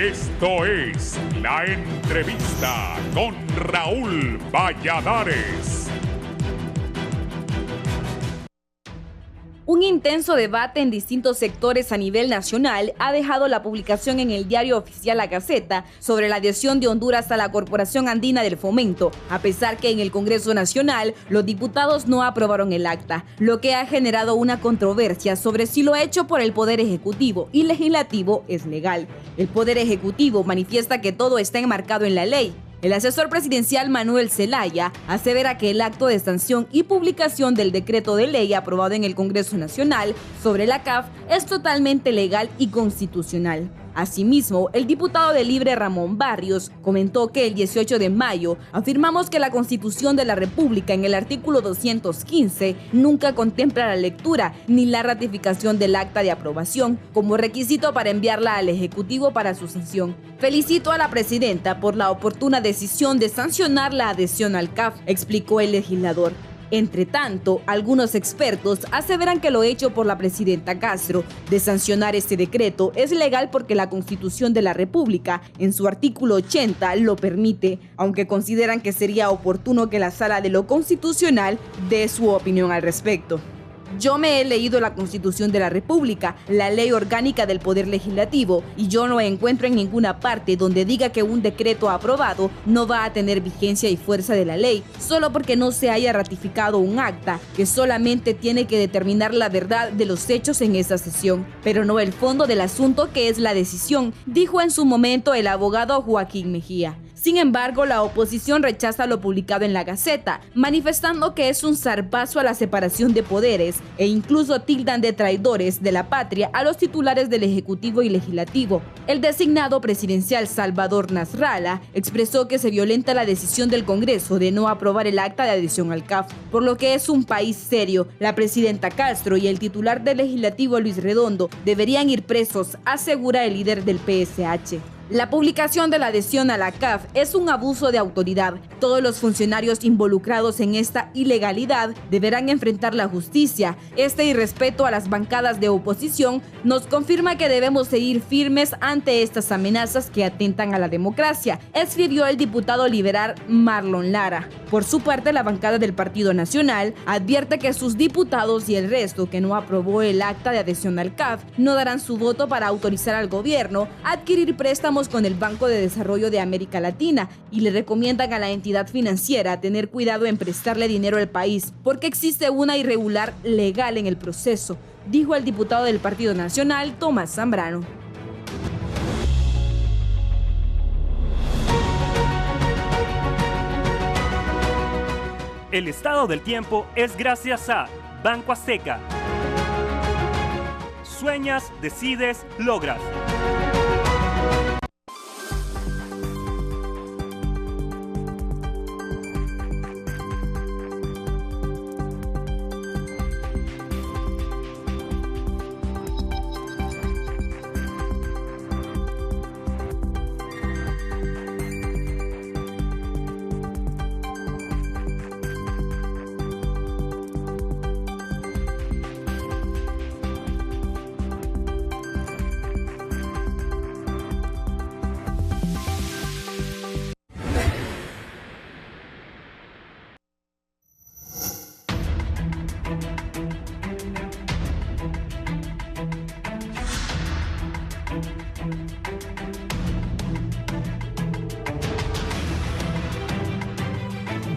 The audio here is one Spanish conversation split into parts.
Esto es La Entrevista con Raúl Valladares. Un intenso debate en distintos sectores a nivel nacional ha dejado la publicación en el diario oficial La Gaceta sobre la adhesión de Honduras a la Corporación Andina del Fomento, a pesar que en el Congreso Nacional los diputados no aprobaron el acta, lo que ha generado una controversia sobre si lo hecho por el Poder Ejecutivo y Legislativo es legal. El Poder Ejecutivo manifiesta que todo está enmarcado en la ley. El asesor presidencial Manuel Zelaya asevera que el acto de sanción y publicación del decreto de ley aprobado en el Congreso Nacional sobre la CAF es totalmente legal y constitucional. Asimismo, el diputado de Libre Ramón Barrios comentó que el 18 de mayo afirmamos que la Constitución de la República en el artículo 215 nunca contempla la lectura ni la ratificación del acta de aprobación como requisito para enviarla al Ejecutivo para su sanción. Felicito a la presidenta por la oportuna decisión de sancionar la adhesión al CAF, explicó el legislador. Entre tanto, algunos expertos aseveran que lo hecho por la presidenta Castro de sancionar este decreto es legal porque la Constitución de la República, en su artículo 80, lo permite, aunque consideran que sería oportuno que la Sala de lo Constitucional dé su opinión al respecto. Yo me he leído la Constitución de la República, la Ley Orgánica del Poder Legislativo, y yo no encuentro en ninguna parte donde diga que un decreto aprobado no va a tener vigencia y fuerza de la ley, solo porque no se haya ratificado un acta que solamente tiene que determinar la verdad de los hechos en esa sesión, pero no el fondo del asunto que es la decisión, dijo en su momento el abogado Joaquín Mejía. Sin embargo, la oposición rechaza lo publicado en La Gaceta, manifestando que es un zarpazo a la separación de poderes e incluso tildan de traidores de la patria a los titulares del Ejecutivo y Legislativo. El designado presidencial Salvador Nasralla expresó que se violenta la decisión del Congreso de no aprobar el acta de adhesión al CAF, por lo que es un país serio. La presidenta Castro y el titular del Legislativo Luis Redondo deberían ir presos, asegura el líder del PSH. La publicación de la adhesión a la CAF es un abuso de autoridad. Todos los funcionarios involucrados en esta ilegalidad deberán enfrentar la justicia. Este irrespeto a las bancadas de oposición nos confirma que debemos seguir firmes ante estas amenazas que atentan a la democracia, escribió el diputado liberal Marlon Lara. Por su parte, la bancada del Partido Nacional advierte que sus diputados y el resto que no aprobó el acta de adhesión al CAF no darán su voto para autorizar al gobierno a adquirir préstamos con el Banco de Desarrollo de América Latina y le recomiendan a la entidad financiera tener cuidado en prestarle dinero al país porque existe una irregular legal en el proceso, dijo el diputado del Partido Nacional Tomás Zambrano. El estado del tiempo es gracias a Banco Azteca. Sueñas, decides, logras.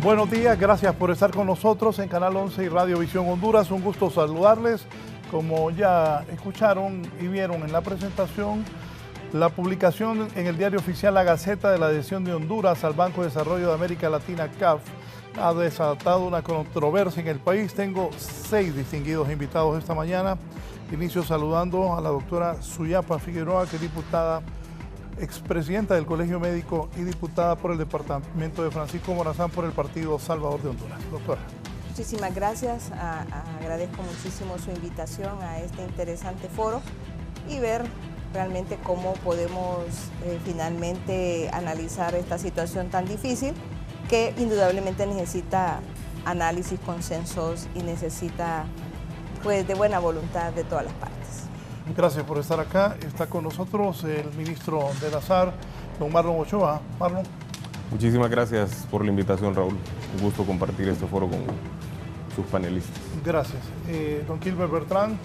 Buenos días, gracias por estar con nosotros en Canal 11 y Radio Visión Honduras. Un gusto saludarles. Como ya escucharon y vieron en la presentación, la publicación en el diario oficial La Gaceta de la adhesión de Honduras al Banco de Desarrollo de América Latina, CAF, ha desatado una controversia en el país. Tengo 6 distinguidos invitados esta mañana. Inicio saludando a la doctora Suyapa Figueroa, que es diputada, expresidenta del Colegio Médico y diputada por el departamento de Francisco Morazán por el Partido Salvador de Honduras. Doctora. Muchísimas gracias, agradezco muchísimo su invitación a este interesante foro y ver realmente cómo podemos finalmente analizar esta situación tan difícil que indudablemente necesita análisis, consensos y necesita pues de buena voluntad de todas las partes. Gracias por estar acá. Está con nosotros el ministro de la SAR, don Marlon Ochoa. Marlon. Muchísimas gracias por la invitación, Raúl. Un gusto compartir este foro con sus panelistas. Gracias. Don Kilbert Bertrán,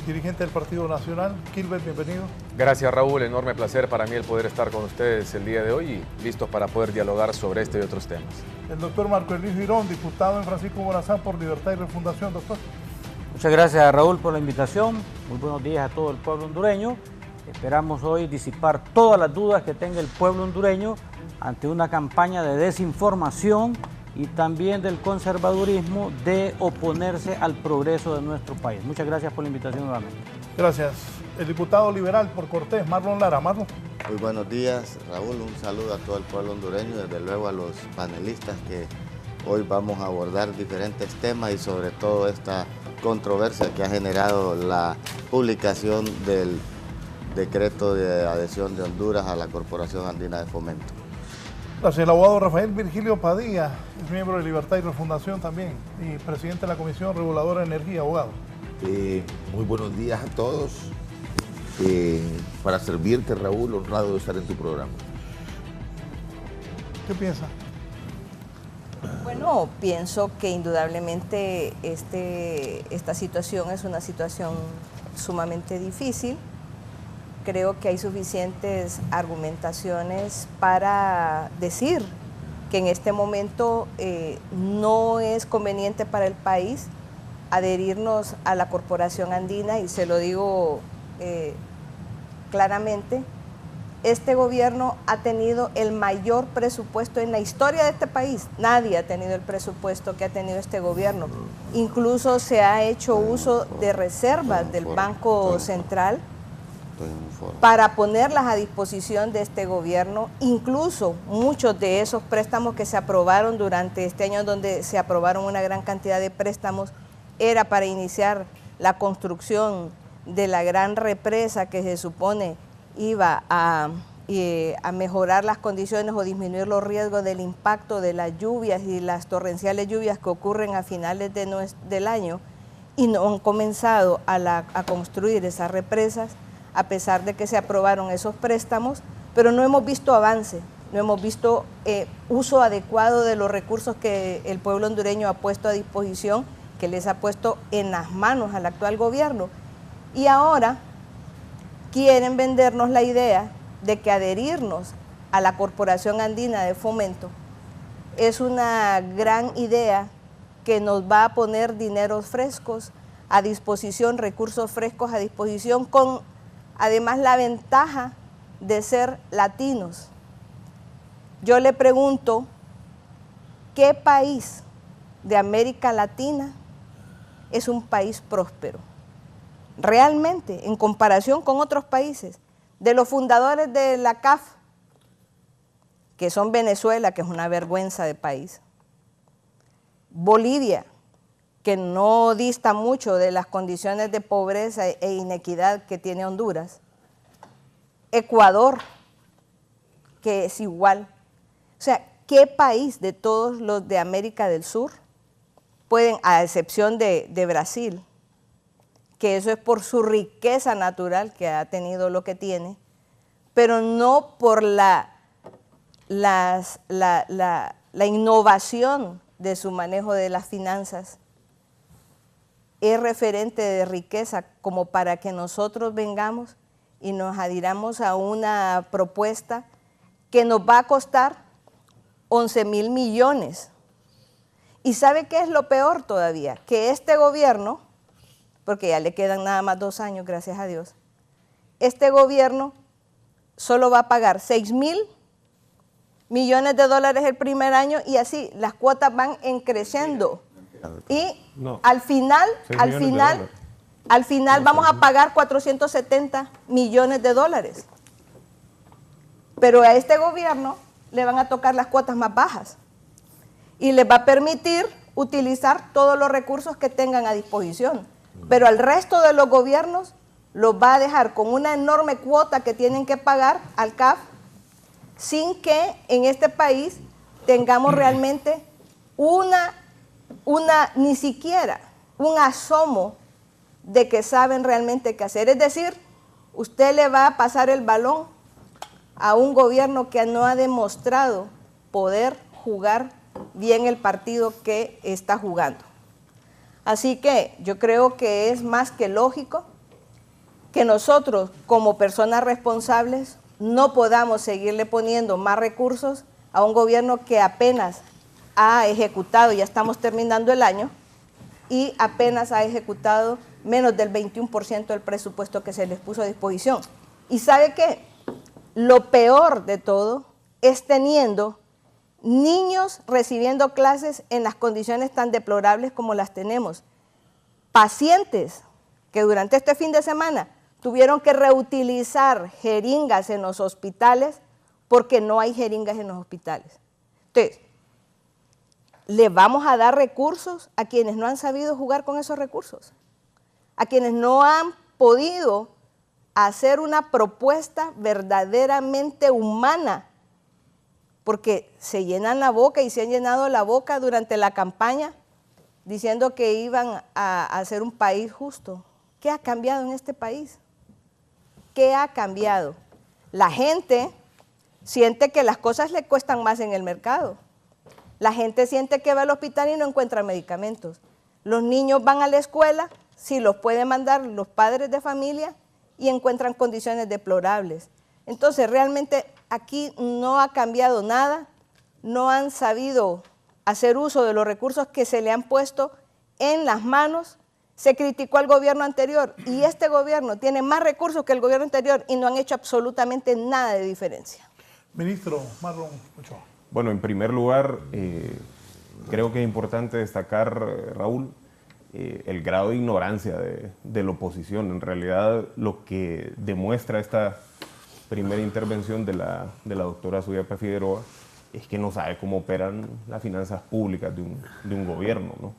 dirigente del Partido Nacional. Kilbert, bienvenido. Gracias, Raúl. Enorme placer para mí el poder estar con ustedes el día de hoy y listos para poder dialogar sobre este y otros temas. El doctor Marco Elías Girón, diputado en Francisco Morazán por Libertad y Refundación. Doctor. Muchas gracias, Raúl, por la invitación. Muy buenos días a todo el pueblo hondureño. Esperamos hoy disipar todas las dudas que tenga el pueblo hondureño ante una campaña de desinformación y también del conservadurismo de oponerse al progreso de nuestro país. Muchas gracias por la invitación nuevamente. Gracias. El diputado liberal por Cortés, Marlon Lara. Marlon. Muy buenos días, Raúl. Un saludo a todo el pueblo hondureño, desde luego a los panelistas que hoy vamos a abordar diferentes temas y sobre todo esta controversia que ha generado la publicación del decreto de adhesión de Honduras a la Corporación Andina de Fomento. Gracias. El abogado Rafael Virgilio Padilla es miembro de Libertad y Refundación también y presidente de la Comisión Reguladora de Energía. Abogado. Muy buenos días a todos. Para servirte, Raúl, honrado de estar en tu programa. ¿Qué piensa? Bueno, pienso que indudablemente esta situación es una situación sumamente difícil. Creo que hay suficientes argumentaciones para decir que en este momento no es conveniente para el país adherirnos a la Corporación Andina, y se lo digo claramente. Este gobierno ha tenido el mayor presupuesto en la historia de este país. Nadie ha tenido el presupuesto que ha tenido este gobierno. Incluso se ha hecho uso de reservas del Banco Central para ponerlas a disposición de este gobierno. Incluso muchos de esos préstamos que se aprobaron durante este año, donde se aprobaron una gran cantidad de préstamos, era para iniciar la construcción de la gran represa que se supone iba a mejorar las condiciones o disminuir los riesgos del impacto de las lluvias y las torrenciales lluvias que ocurren a finales del año, y no han comenzado a construir esas represas, a pesar de que se aprobaron esos préstamos, pero no hemos visto avance, no hemos visto uso adecuado de los recursos que el pueblo hondureño ha puesto a disposición, que les ha puesto en las manos al actual gobierno. Y ahora quieren vendernos la idea de que adherirnos a la Corporación Andina de Fomento es una gran idea que nos va a poner dineros frescos a disposición, recursos frescos a disposición, con además la ventaja de ser latinos. Yo le pregunto, ¿qué país de América Latina es un país próspero? Realmente, en comparación con otros países, de los fundadores de la CAF, que son Venezuela, que es una vergüenza de país, Bolivia, que no dista mucho de las condiciones de pobreza e inequidad que tiene Honduras, Ecuador, que es igual. O sea, ¿qué país de todos los de América del Sur pueden, a excepción de Brasil, que eso es por su riqueza natural, que ha tenido lo que tiene, pero no por la innovación de su manejo de las finanzas, es referente de riqueza como para que nosotros vengamos y nos adhiramos a una propuesta que nos va a costar 11,000 millones? ¿Y sabe qué es lo peor todavía? Que este gobierno, porque ya le quedan nada más 2 años, gracias a Dios, este gobierno solo va a pagar 6,000 millones de dólares el primer año, y así las cuotas van creciendo. Y al final vamos a pagar 470 millones de dólares. Pero a este gobierno le van a tocar las cuotas más bajas y les va a permitir utilizar todos los recursos que tengan a disposición. Pero al resto de los gobiernos los va a dejar con una enorme cuota que tienen que pagar al CAF, sin que en este país tengamos realmente ni siquiera un asomo de que saben realmente qué hacer. Es decir, usted le va a pasar el balón a un gobierno que no ha demostrado poder jugar bien el partido que está jugando. Así que yo creo que es más que lógico que nosotros, como personas responsables, no podamos seguirle poniendo más recursos a un gobierno que apenas ha ejecutado, ya estamos terminando el año, y apenas ha ejecutado menos del 21% del presupuesto que se les puso a disposición. ¿Y sabe qué? Lo peor de todo es teniendo niños recibiendo clases en las condiciones tan deplorables como las tenemos. Pacientes que durante este fin de semana tuvieron que reutilizar jeringas en los hospitales porque no hay jeringas en los hospitales. Entonces, ¿le vamos a dar recursos a quienes no han sabido jugar con esos recursos? A quienes no han podido hacer una propuesta verdaderamente humana, porque se llenan la boca y se han llenado la boca durante la campaña diciendo que iban a hacer un país justo. ¿Qué ha cambiado en este país? ¿Qué ha cambiado? La gente siente que las cosas le cuestan más en el mercado. La gente siente que va al hospital y no encuentra medicamentos. Los niños van a la escuela, si los pueden mandar los padres de familia, y encuentran condiciones deplorables. Entonces, realmente aquí no ha cambiado nada, no han sabido hacer uso de los recursos que se le han puesto en las manos. Se criticó al gobierno anterior y este gobierno tiene más recursos que el gobierno anterior y no han hecho absolutamente nada de diferencia. Ministro Marlon Ochoa. Bueno, en primer lugar, creo que es importante destacar, Raúl, el grado de ignorancia de la oposición. En realidad, lo que demuestra esta primera intervención de la doctora Suyapa Figueroa es que no sabe cómo operan las finanzas públicas de un gobierno, ¿no?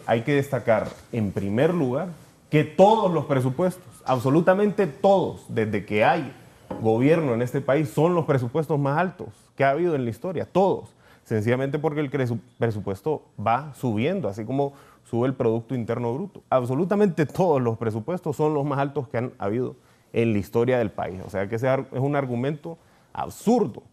Hay que destacar, en primer lugar, que todos los presupuestos, absolutamente todos, desde que hay gobierno en este país, son los presupuestos más altos que ha habido en la historia, todos. Sencillamente porque el presupuesto va subiendo, así como sube el Producto Interno Bruto. Absolutamente todos los presupuestos son los más altos que han habido en la historia del país. O sea que ese es un argumento absurdo.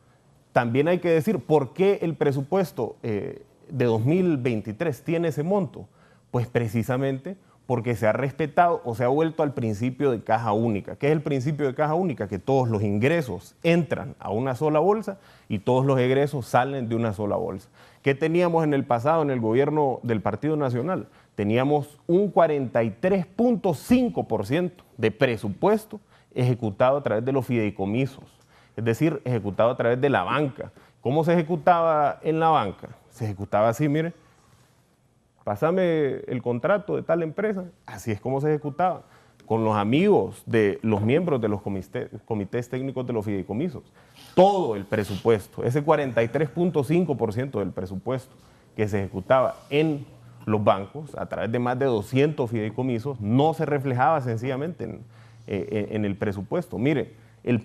También hay que decir por qué el presupuesto de 2023 tiene ese monto. Pues precisamente porque se ha respetado o se ha vuelto al principio de caja única. ¿Qué es el principio de caja única? Que todos los ingresos entran a una sola bolsa y todos los egresos salen de una sola bolsa. ¿Qué teníamos en el pasado en el gobierno del Partido Nacional? Teníamos un 43.5% de presupuesto ejecutado a través de los fideicomisos, es decir, ejecutado a través de la banca. ¿Cómo se ejecutaba en la banca? Se ejecutaba así, mire, pásame el contrato de tal empresa, así es como se ejecutaba, con los amigos de los miembros de los comités técnicos de los fideicomisos. Todo el presupuesto, ese 43.5% del presupuesto que se ejecutaba en los bancos a través de más de 200 fideicomisos, no se reflejaba sencillamente en el presupuesto. Mire, el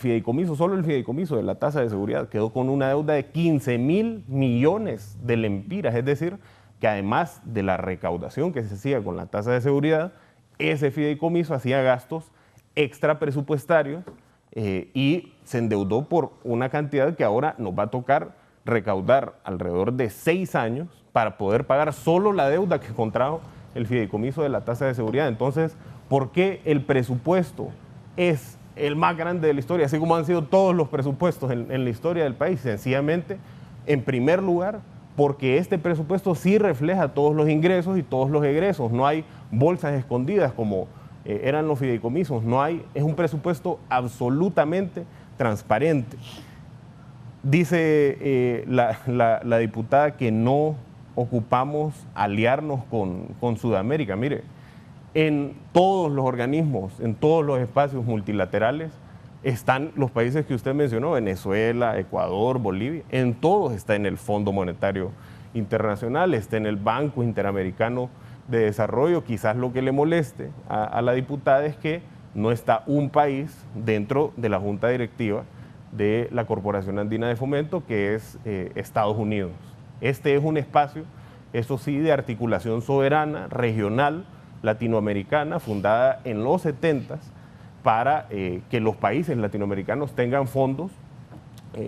fideicomiso, solo el fideicomiso de la tasa de seguridad quedó con una deuda de 15.000 millones de lempiras, es decir, que además de la recaudación que se hacía con la tasa de seguridad, ese fideicomiso hacía gastos extra presupuestarios y se endeudó por una cantidad que ahora nos va a tocar recaudar alrededor de 6 años para poder pagar solo la deuda que contrajo el fideicomiso de la tasa de seguridad. Entonces, ¿por qué el presupuesto es el más grande de la historia, así como han sido todos los presupuestos en la historia del país? Sencillamente, en primer lugar, porque este presupuesto sí refleja todos los ingresos y todos los egresos. No hay bolsas escondidas como eran los fideicomisos. Es un presupuesto absolutamente transparente. Dice la diputada que no ocupamos aliarnos con Sudamérica. Mire, en todos los organismos, en todos los espacios multilaterales, están los países que usted mencionó, Venezuela, Ecuador, Bolivia, en todos está en el Fondo Monetario Internacional, está en el Banco Interamericano de Desarrollo. Quizás lo que le moleste a la diputada es que no está un país dentro de la Junta Directiva de la Corporación Andina de Fomento, que es Estados Unidos. Este es un espacio, eso sí, de articulación soberana, regional. latinoamericana fundada en los 70s para que los países latinoamericanos tengan fondos,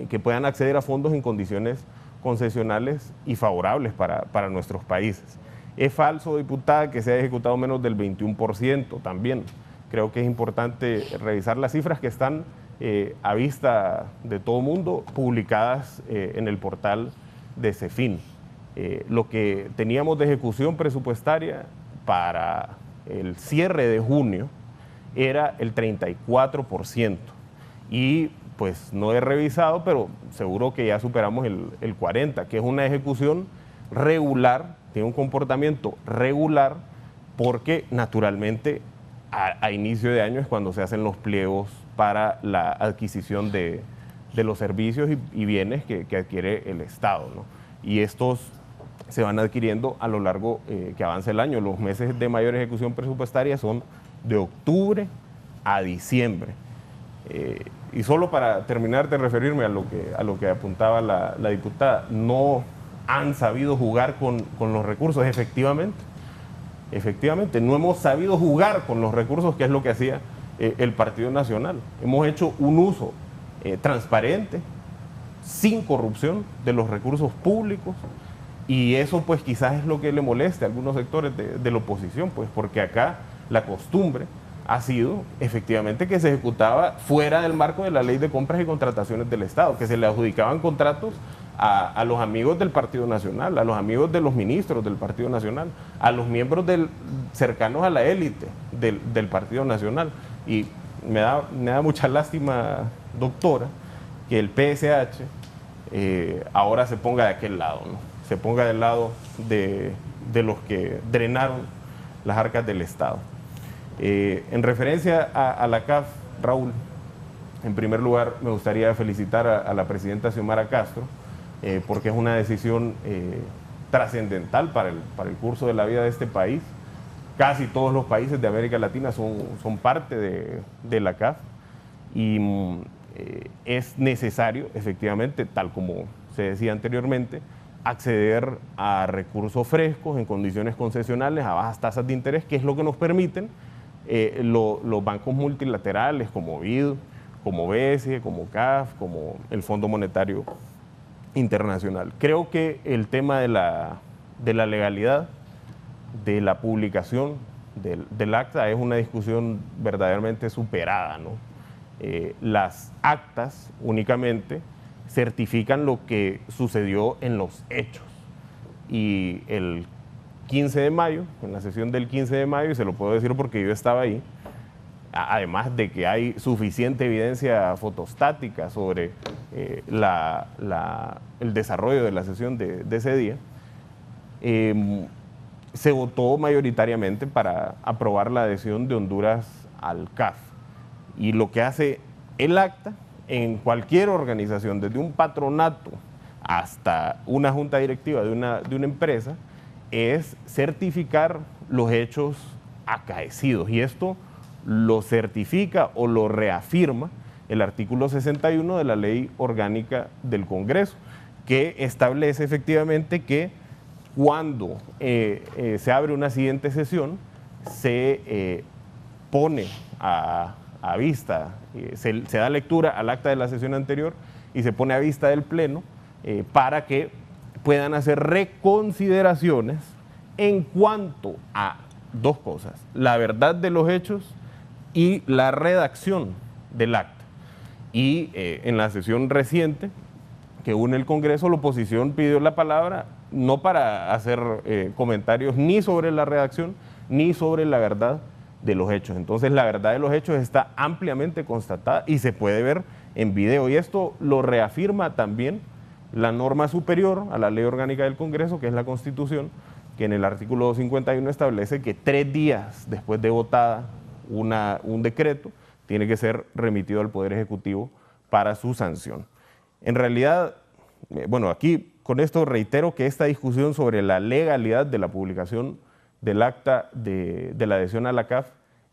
que puedan acceder a fondos en condiciones concesionales y favorables para nuestros países. Es falso, diputada, que se haya ejecutado menos del 21% también. Creo que es importante revisar las cifras que están a vista de todo mundo, publicadas en el portal de CEFIN. Lo que teníamos de ejecución presupuestaria para el cierre de junio era el 34%. Y pues no he revisado, pero seguro que ya superamos el 40%, que es una ejecución regular, tiene un comportamiento regular, porque naturalmente a inicio de año es cuando se hacen los pliegos para la adquisición de los servicios y bienes que adquiere el Estado, ¿no? Y estos se van adquiriendo a lo largo que avanza el año. Los meses de mayor ejecución presupuestaria son de octubre a diciembre. Y solo para terminar de referirme a lo que apuntaba la diputada, no han sabido jugar con los recursos, efectivamente, no hemos sabido jugar con los recursos, que es lo que hacía el Partido Nacional. Hemos hecho un uso transparente, sin corrupción, de los recursos públicos, y eso pues quizás es lo que le molesta a algunos sectores de la oposición, pues porque acá la costumbre ha sido efectivamente que se ejecutaba fuera del marco de la Ley de Compras y Contrataciones del Estado, que se le adjudicaban contratos a los amigos del Partido Nacional, a los amigos de los ministros del Partido Nacional, a los miembros cercanos a la élite del Partido Nacional. Y me da mucha lástima, doctora, que el PSH ahora se ponga de aquel lado, ¿no? Se ponga del lado de los que drenaron las arcas del Estado. En referencia a la CAF, Raúl, en primer lugar me gustaría felicitar a la presidenta Xiomara Castro, porque es una decisión trascendental para el curso de la vida de este país. Casi todos los países de América Latina son parte de la CAF, y es necesario, efectivamente, tal como se decía anteriormente, acceder a recursos frescos en condiciones concesionales a bajas tasas de interés, que es lo que nos permiten los bancos multilaterales como BID, como BESIE, como CAF, como el Fondo Monetario Internacional. Creo que el tema de la legalidad de la publicación del acta es una discusión verdaderamente superada, ¿no? Las actas únicamente certifican lo que sucedió en los hechos, y el 15 de mayo, en la sesión del 15 de mayo, y se lo puedo decir porque yo estaba ahí, además de que hay suficiente evidencia fotostática sobre el desarrollo de la sesión de ese día, se votó mayoritariamente para aprobar la adhesión de Honduras al CAF. Y lo que hace el acta en cualquier organización, desde un patronato hasta una junta directiva de una empresa, es certificar los hechos acaecidos. Y esto lo certifica o lo reafirma el artículo 61 de la Ley Orgánica del Congreso, que establece efectivamente que cuando se abre una siguiente sesión, se pone a vista, se da lectura al acta de la sesión anterior y se pone a vista del Pleno para que puedan hacer reconsideraciones en cuanto a dos cosas: la verdad de los hechos y la redacción del acta. Y en la sesión reciente que une el Congreso, la oposición pidió la palabra no para hacer comentarios ni sobre la redacción ni sobre la verdad de los hechos. Entonces la verdad de los hechos está ampliamente constatada y se puede ver en video, y esto lo reafirma también la norma superior a la Ley Orgánica del Congreso, que es la Constitución, que en el artículo 51 establece que 3 días después de votada un decreto tiene que ser remitido al Poder Ejecutivo para su sanción. En realidad, bueno, aquí con esto reitero que esta discusión sobre la legalidad de la publicación del acta de la adhesión a la CAF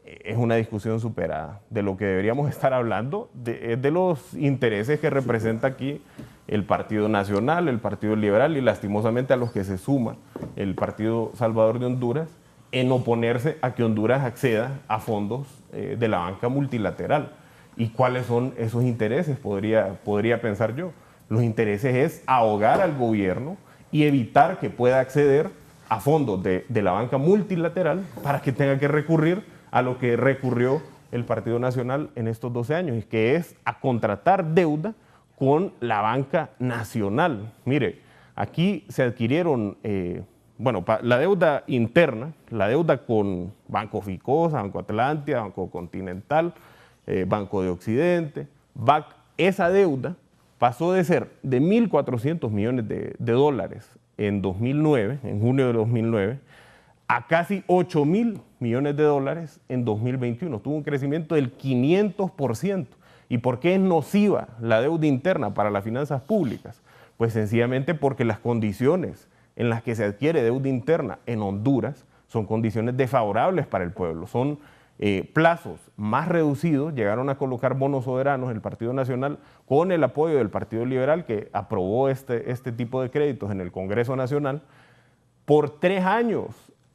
es una discusión superada. De lo que deberíamos estar hablando es de los intereses que representa aquí el Partido Nacional, el Partido Liberal y lastimosamente a los que se suma el Partido Salvador de Honduras, en oponerse a que Honduras acceda a fondos de la banca multilateral. ¿Y cuáles son esos intereses? Podría pensar yo. Los intereses es ahogar al gobierno y evitar que pueda acceder a fondos de la banca multilateral para que tenga que recurrir a lo que recurrió el Partido Nacional en estos 12 años, y que es a contratar deuda con la banca nacional. Mire, aquí se adquirieron, la deuda interna, la deuda con Banco Ficosa, Banco Atlántida, Banco Continental, Banco de Occidente, BAC, esa deuda pasó de ser de 1.400 millones de dólares en 2009, en junio de 2009, a casi 8.000 millones de dólares en 2021. Tuvo un crecimiento del 500%. ¿Y por qué es nociva la deuda interna para las finanzas públicas? Pues sencillamente porque las condiciones en las que se adquiere deuda interna en Honduras son condiciones desfavorables para el pueblo. Son plazos más reducidos. Llegaron a colocar bonos soberanos el Partido Nacional con el apoyo del Partido Liberal, que aprobó este tipo de créditos en el Congreso Nacional, por 3 años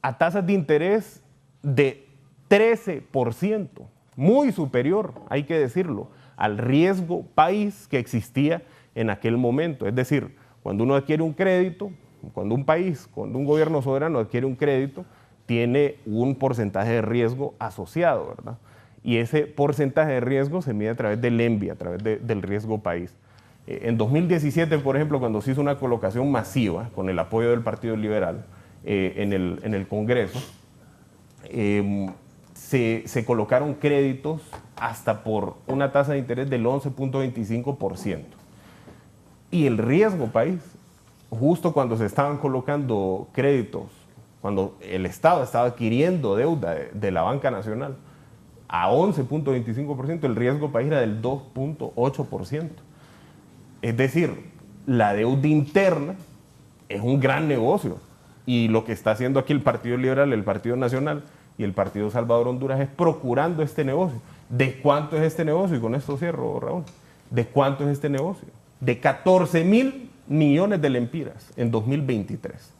a tasas de interés de 13%, muy superior, hay que decirlo, al riesgo país que existía en aquel momento. Es decir, cuando uno adquiere un crédito, cuando un gobierno soberano adquiere un crédito, tiene un porcentaje de riesgo asociado, ¿verdad? Y ese porcentaje de riesgo se mide a través del ENVI, a través del riesgo país. En 2017, por ejemplo, cuando se hizo una colocación masiva con el apoyo del Partido Liberal en el Congreso, se colocaron créditos hasta por una tasa de interés del 11.25%. Y el riesgo país, justo cuando se estaban colocando créditos, cuando el Estado estaba adquiriendo deuda de la banca nacional a 11.25%, el riesgo país era del 2.8%. Es decir, la deuda interna es un gran negocio, y lo que está haciendo aquí el Partido Liberal, el Partido Nacional y el Partido Salvador Honduras es procurando este negocio. ¿De cuánto es este negocio? Y con esto cierro, Raúl. ¿De cuánto es este negocio? De 14.000 millones de lempiras en 2023.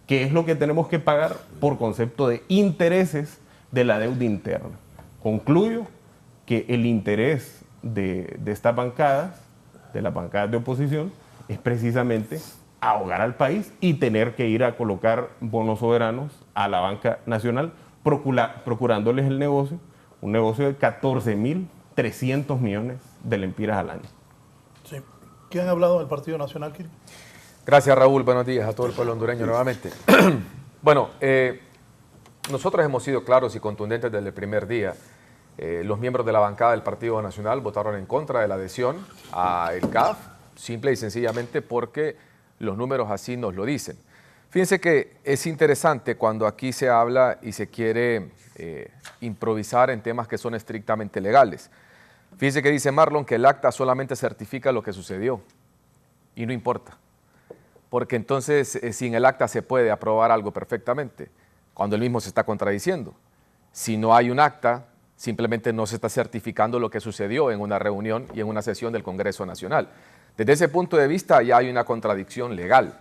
¿Qué es lo que tenemos que pagar por concepto de intereses de la deuda interna? Concluyo que el interés de estas bancadas, de las bancadas de oposición, es precisamente ahogar al país y tener que ir a colocar bonos soberanos a la banca nacional, procurándoles el negocio, un negocio de 14.300 millones de lempiras al año. Sí. ¿Qué han hablado del Partido Nacional, Kiri? Gracias, Raúl. Buenos días a todo el pueblo hondureño nuevamente. Bueno, nosotros hemos sido claros y contundentes desde el primer día. Los miembros de la bancada del Partido Nacional votaron en contra de la adhesión al CAF, simple y sencillamente porque los números así nos lo dicen. Fíjense que es interesante cuando aquí se habla y se quiere improvisar en temas que son estrictamente legales. Fíjense que dice Marlon que el acta solamente certifica lo que sucedió y no importa. Porque entonces sin el acta se puede aprobar algo perfectamente, cuando el mismo se está contradiciendo. Si no hay un acta, simplemente no se está certificando lo que sucedió en una reunión y en una sesión del Congreso Nacional. Desde ese punto de vista ya hay una contradicción legal.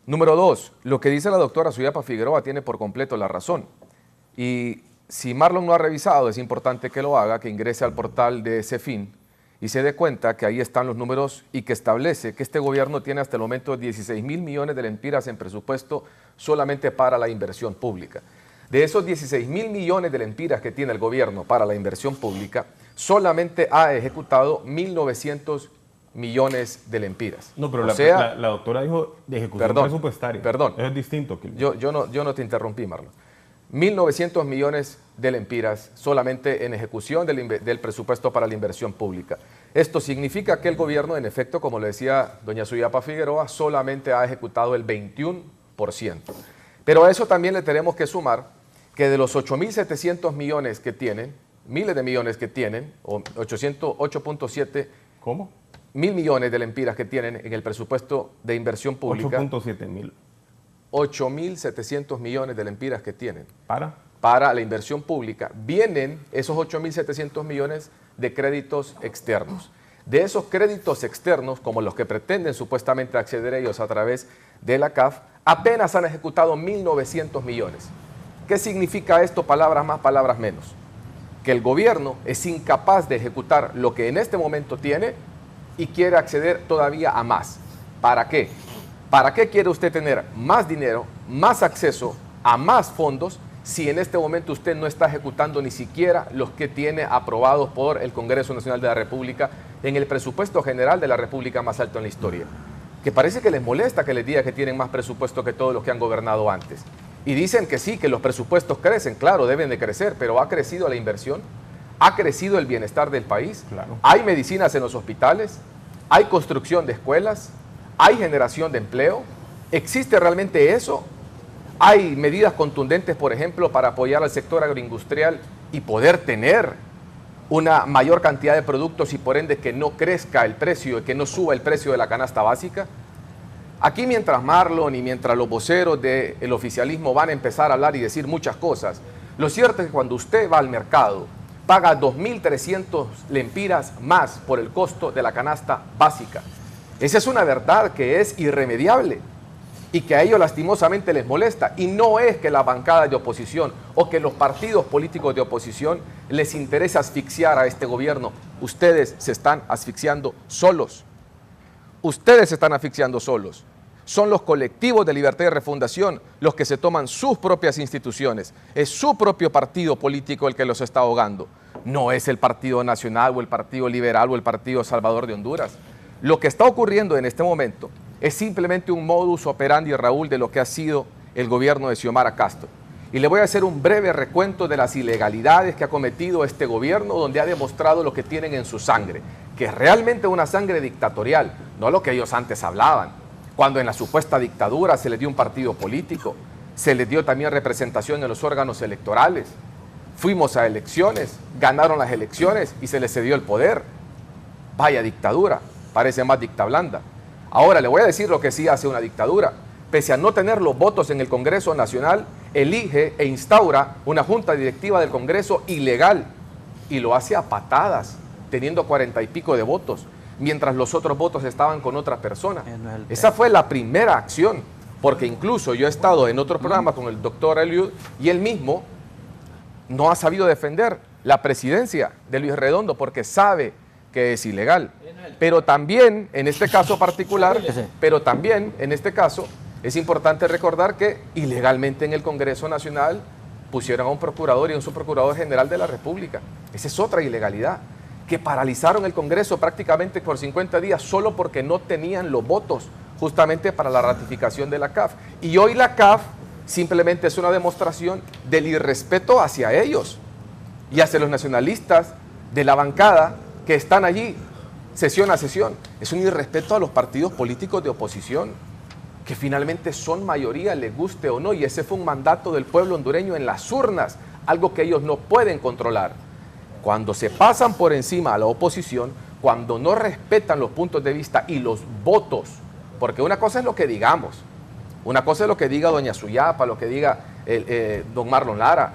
Número 2, lo que dice la doctora Suyapa Figueroa tiene por completo la razón. Y si Marlon no ha revisado, es importante que lo haga, que ingrese al portal de CEFIN y se dé cuenta que ahí están los números y que establece que este gobierno tiene hasta el momento 16.000 millones de lempiras en presupuesto solamente para la inversión pública. De esos 16.000 millones de lempiras que tiene el gobierno para la inversión pública, solamente ha ejecutado 1.900 millones de lempiras. No, pero la doctora dijo de ejecución presupuestaria. Perdón. Eso es distinto. Yo no te interrumpí, Marlon. 1.900 millones de lempiras solamente en ejecución del presupuesto para la inversión pública. Esto significa que el gobierno, en efecto, como le decía doña Suyapa Figueroa, solamente ha ejecutado el 21%. Pero a eso también le tenemos que sumar que de los 8.700 millones que tienen, miles de millones que tienen, o 8.7... ¿Cómo? 1.000 millones de lempiras que tienen en el presupuesto de inversión pública. 8.7 mil. 8.700 millones de lempiras que tienen. Para la inversión pública, vienen esos 8.700 millones de créditos externos. De esos créditos externos, como los que pretenden supuestamente acceder a ellos a través de la CAF, apenas han ejecutado 1.900 millones. ¿Qué significa esto? Palabras más, palabras menos. Que el gobierno es incapaz de ejecutar lo que en este momento tiene y quiere acceder todavía a más. ¿Para qué? ¿Para qué quiere usted tener más dinero, más acceso a más fondos si en este momento usted no está ejecutando ni siquiera los que tiene aprobados por el Congreso Nacional de la República en el presupuesto general de la República más alto en la historia? Que parece que les molesta que les diga que tienen más presupuesto que todos los que han gobernado antes. Y dicen que sí, que los presupuestos crecen, claro, deben de crecer, pero ¿ha crecido la inversión? ¿Ha crecido el bienestar del país? Claro. ¿Hay medicinas en los hospitales? ¿Hay construcción de escuelas? ¿Hay generación de empleo? ¿Existe realmente eso? ¿Hay medidas contundentes, por ejemplo, para apoyar al sector agroindustrial y poder tener una mayor cantidad de productos y por ende que no crezca el precio y que no suba el precio de la canasta básica? Aquí mientras Marlon y mientras los voceros del oficialismo van a empezar a hablar y decir muchas cosas, lo cierto es que cuando usted va al mercado, paga 2.300 lempiras más por el costo de la canasta básica. Esa es una verdad que es irremediable y que a ellos lastimosamente les molesta. Y no es que la bancada de oposición o que los partidos políticos de oposición les interesa asfixiar a este gobierno. Ustedes se están asfixiando solos. Ustedes se están asfixiando solos. Son los colectivos de Libertad y Refundación los que se toman sus propias instituciones. Es su propio partido político el que los está ahogando. No es el Partido Nacional o el Partido Liberal o el Partido Salvador de Honduras. Lo que está ocurriendo en este momento es simplemente un modus operandi, Raúl, de lo que ha sido el gobierno de Xiomara Castro. Y le voy a hacer un breve recuento de las ilegalidades que ha cometido este gobierno, donde ha demostrado lo que tienen en su sangre, que es realmente una sangre dictatorial, no lo que ellos antes hablaban, cuando en la supuesta dictadura se les dio un partido político, se les dio también representación en los órganos electorales, fuimos a elecciones, ganaron las elecciones y se les cedió el poder. Vaya dictadura, parece más dicta blanda. Ahora le voy a decir lo que sí hace una dictadura. Pese a no tener los votos en el Congreso Nacional, elige e instaura una junta directiva del Congreso ilegal y lo hace a patadas, teniendo 40 y pico de votos, mientras los otros votos estaban con otra persona. Esa fue la primera acción, porque incluso yo he estado en otro programa con el doctor Eliud y él mismo no ha sabido defender la presidencia de Luis Redondo porque sabe que es ilegal. Pero también, en este caso particular, es importante recordar que ilegalmente en el Congreso Nacional pusieron a un procurador y a un subprocurador general de la República. Esa es otra ilegalidad, que paralizaron el Congreso prácticamente por 50 días solo porque no tenían los votos justamente para la ratificación de la CAF. Y hoy la CAF simplemente es una demostración del irrespeto hacia ellos y hacia los nacionalistas de la bancada que están allí sesión a sesión. Es un irrespeto a los partidos políticos de oposición, que finalmente son mayoría, les guste o no, y ese fue un mandato del pueblo hondureño en las urnas, algo que ellos no pueden controlar. Cuando se pasan por encima a la oposición, cuando no respetan los puntos de vista y los votos, porque una cosa es lo que digamos, una cosa es lo que diga doña Suyapa, lo que diga don Marlon Lara,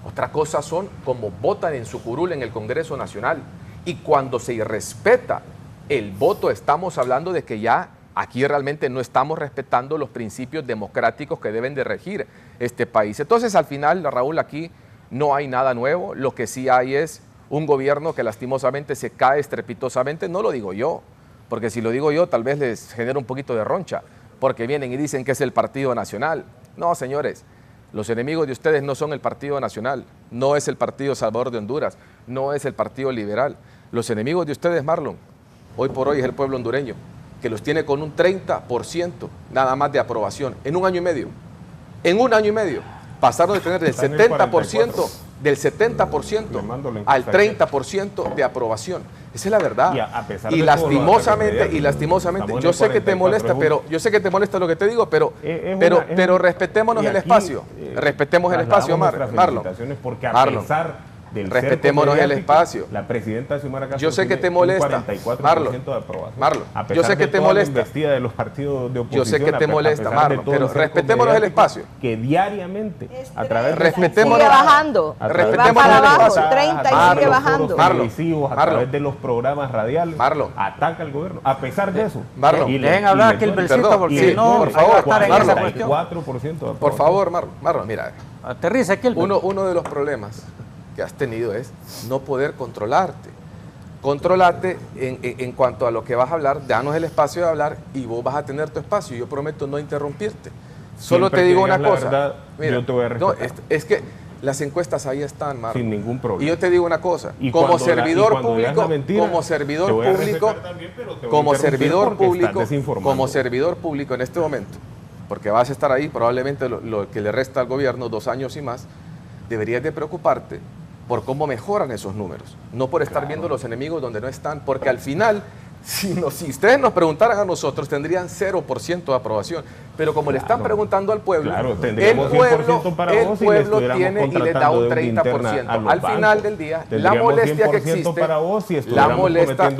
otra cosa son cómo votan en su curul en el Congreso Nacional. Y cuando se irrespeta el voto, estamos hablando de que ya aquí realmente no estamos respetando los principios democráticos que deben de regir este país. Entonces, al final, Raúl, aquí no hay nada nuevo. Lo que sí hay es un gobierno que lastimosamente se cae estrepitosamente. No lo digo yo, porque si lo digo yo tal vez les genera un poquito de roncha, porque vienen y dicen que es el Partido Nacional. No, señores, los enemigos de ustedes no son el Partido Nacional, no es el Partido Salvador de Honduras, no es el Partido Liberal. Los enemigos de ustedes, Marlon, hoy por hoy es el pueblo hondureño, que los tiene con un 30% nada más de aprobación en un año y medio. En un año y medio pasaron de tener del 70% al 30% de aprobación. Esa es la verdad. Y lastimosamente, yo sé que te molesta, lo que te digo, pero respetémonos el espacio. Respetemos el espacio, Marlon. Porque a pesar Respetémonos el espacio. La presidenta Xiomara Castro yo sé que te tiene molesta, un 44% de aprobación. Marlon, a pesar yo sé que de te toda molesta. La investida de los partidos de oposición. Yo sé que te molesta, Marlon, pero respetémonos el espacio. Que diariamente, a través de sigue bajando, va para abajo, 30 y sigue bajando. A través de los programas radiales, ataca al gobierno. A pesar de eso, y dejen hablar aquí el versito porque si no, por favor, por favor, Marlon, mira, aterriza aquí el uno de los problemas que has tenido es no poder controlarte. Controlate en cuanto a lo que vas a hablar, danos el espacio de hablar y vos vas a tener tu espacio. Yo prometo no interrumpirte. Solo te digo una cosa. Verdad, mira, yo te voy a respetar. No, es que las encuestas ahí están, Marlon. Sin ningún problema. Y yo te digo una cosa, como servidor público en este momento, porque vas a estar ahí probablemente lo que le resta al gobierno 2 años y más, deberías de preocuparte por cómo mejoran esos números, no por estar viendo los enemigos donde no están, porque al final, si ustedes nos preguntaran a nosotros, tendrían 0% de aprobación, pero como le están preguntando al pueblo, el pueblo tiene y les da un 30%. Al final del día, la molestia que existe, para vos si la molestia,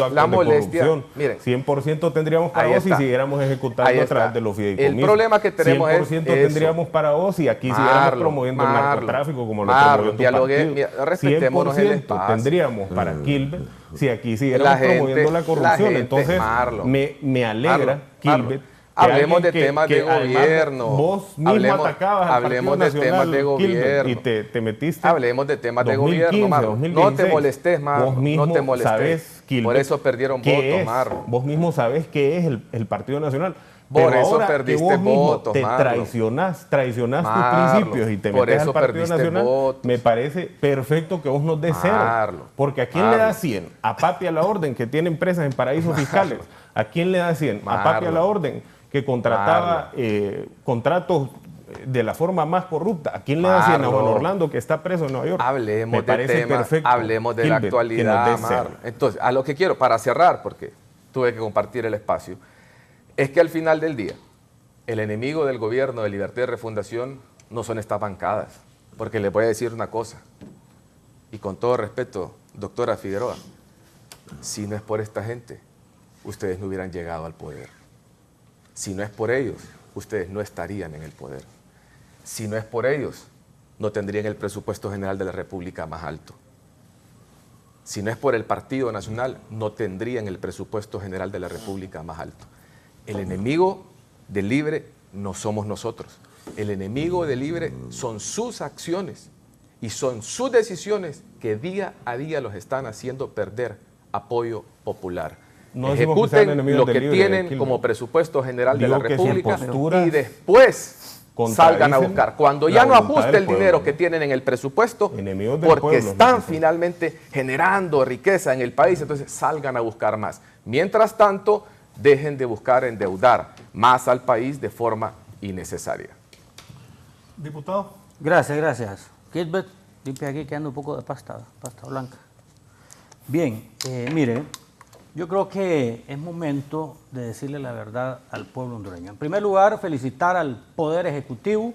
miren, 100% tendríamos para vos si siguiéramos ejecutando a través de los fideicomisos. El problema que tenemos 100% tendríamos para vos si aquí siguiéramos promoviendo el narcotráfico como lo promovió tu partido. Respetémonos el espacio. Tendríamos para Kilbert si aquí siguiéramos promoviendo la corrupción. Entonces, me alegra, Kilbert, hablemos de temas de gobierno. Vos mismo atacabas al Partido Nacional, Kilbert, y te metiste. Hablemos de temas de gobierno, Marlon. No te molestes, Marlon. No te molestes. Por eso perdieron votos, Marlon. Vos mismo sabés qué es el Partido Nacional. Por eso perdiste votos, te traicionás tus principios y te metes al Partido Nacional. Me parece perfecto que vos nos des 0. Porque ¿a quién le da 100? A Papi a la Orden, que tiene empresas en paraísos fiscales. ¿A quién le da 100? A Papi a la Orden, que contrataba contratos de la forma más corrupta. ¿A quién le da 100? A Juan Orlando, que está preso en Nueva York. Hablemos de temas, hablemos de la actualidad, Marlon. Entonces, a lo que quiero, para cerrar, porque tuve que compartir el espacio, es que al final del día, el enemigo del gobierno de Libertad y Refundación no son estas bancadas, porque les voy a decir una cosa, y con todo respeto, doctora Figueroa, si no es por esta gente, ustedes no hubieran llegado al poder. Si no es por ellos, ustedes no estarían en el poder. Si no es por ellos, no tendrían el presupuesto general de la República más alto. Si no es por el Partido Nacional, no tendrían el presupuesto general de la República más alto. El enemigo del Libre no somos nosotros. El enemigo del Libre son sus acciones y son sus decisiones que día a día los están haciendo perder apoyo popular. No ejecuten lo que tienen como presupuesto general de la República y después salgan a buscar. Cuando ya no ajuste el dinero que tienen en el presupuesto, porque están finalmente generando riqueza en el país, entonces salgan a buscar más. Mientras tanto, dejen de buscar endeudar más al país de forma innecesaria. Diputado. Gracias. Kilbert, limpia aquí que anda un poco de pasta blanca. Bien, mire, yo creo que es momento de decirle la verdad al pueblo hondureño. En primer lugar, felicitar al Poder Ejecutivo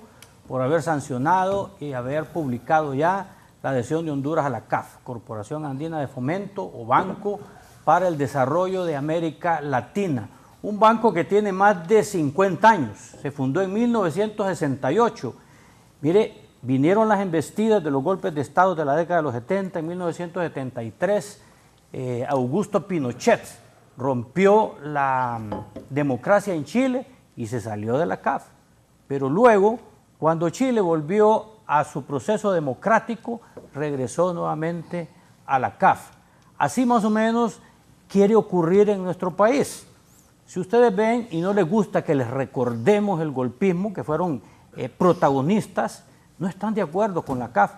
por haber sancionado y haber publicado ya la adhesión de Honduras a la CAF, Corporación Andina de Fomento o Banco para el Desarrollo de América Latina. Un banco que tiene más de 50 años, se fundó en 1968. Mire, vinieron las embestidas de los golpes de Estado de la década de los 70, en 1973, Augusto Pinochet rompió la democracia en Chile y se salió de la CAF. Pero luego, cuando Chile volvió a su proceso democrático, regresó nuevamente a la CAF. Así más o menos quiere ocurrir en nuestro país. Si ustedes ven y no les gusta que les recordemos el golpismo, que fueron protagonistas, no están de acuerdo con la CAF.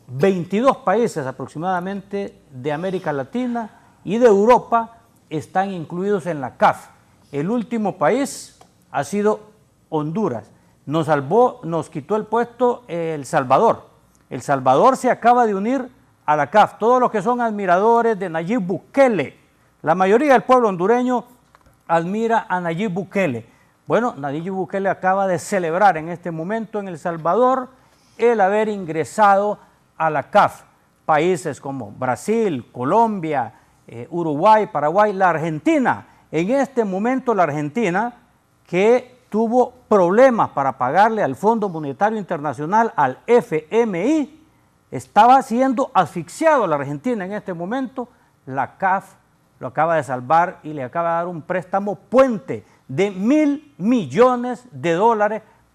22 países aproximadamente de América Latina y de Europa están incluidos en la CAF. El último país ha sido Honduras. Nos quitó el puesto El Salvador. El Salvador se acaba de unir a la CAF. Todos los que son admiradores de Nayib Bukele, la mayoría del pueblo hondureño admira a Nayib Bukele. Bueno, Nayib Bukele acaba de celebrar en este momento en El Salvador el haber ingresado a la CAF. Países como Brasil, Colombia, Uruguay, Paraguay, la Argentina. En este momento la Argentina, que tuvo problemas para pagarle al Fondo Monetario Internacional, al FMI, estaba siendo asfixiado la Argentina en este momento. La CAF lo acaba de salvar y le acaba de dar un préstamo puente de $1.000 millones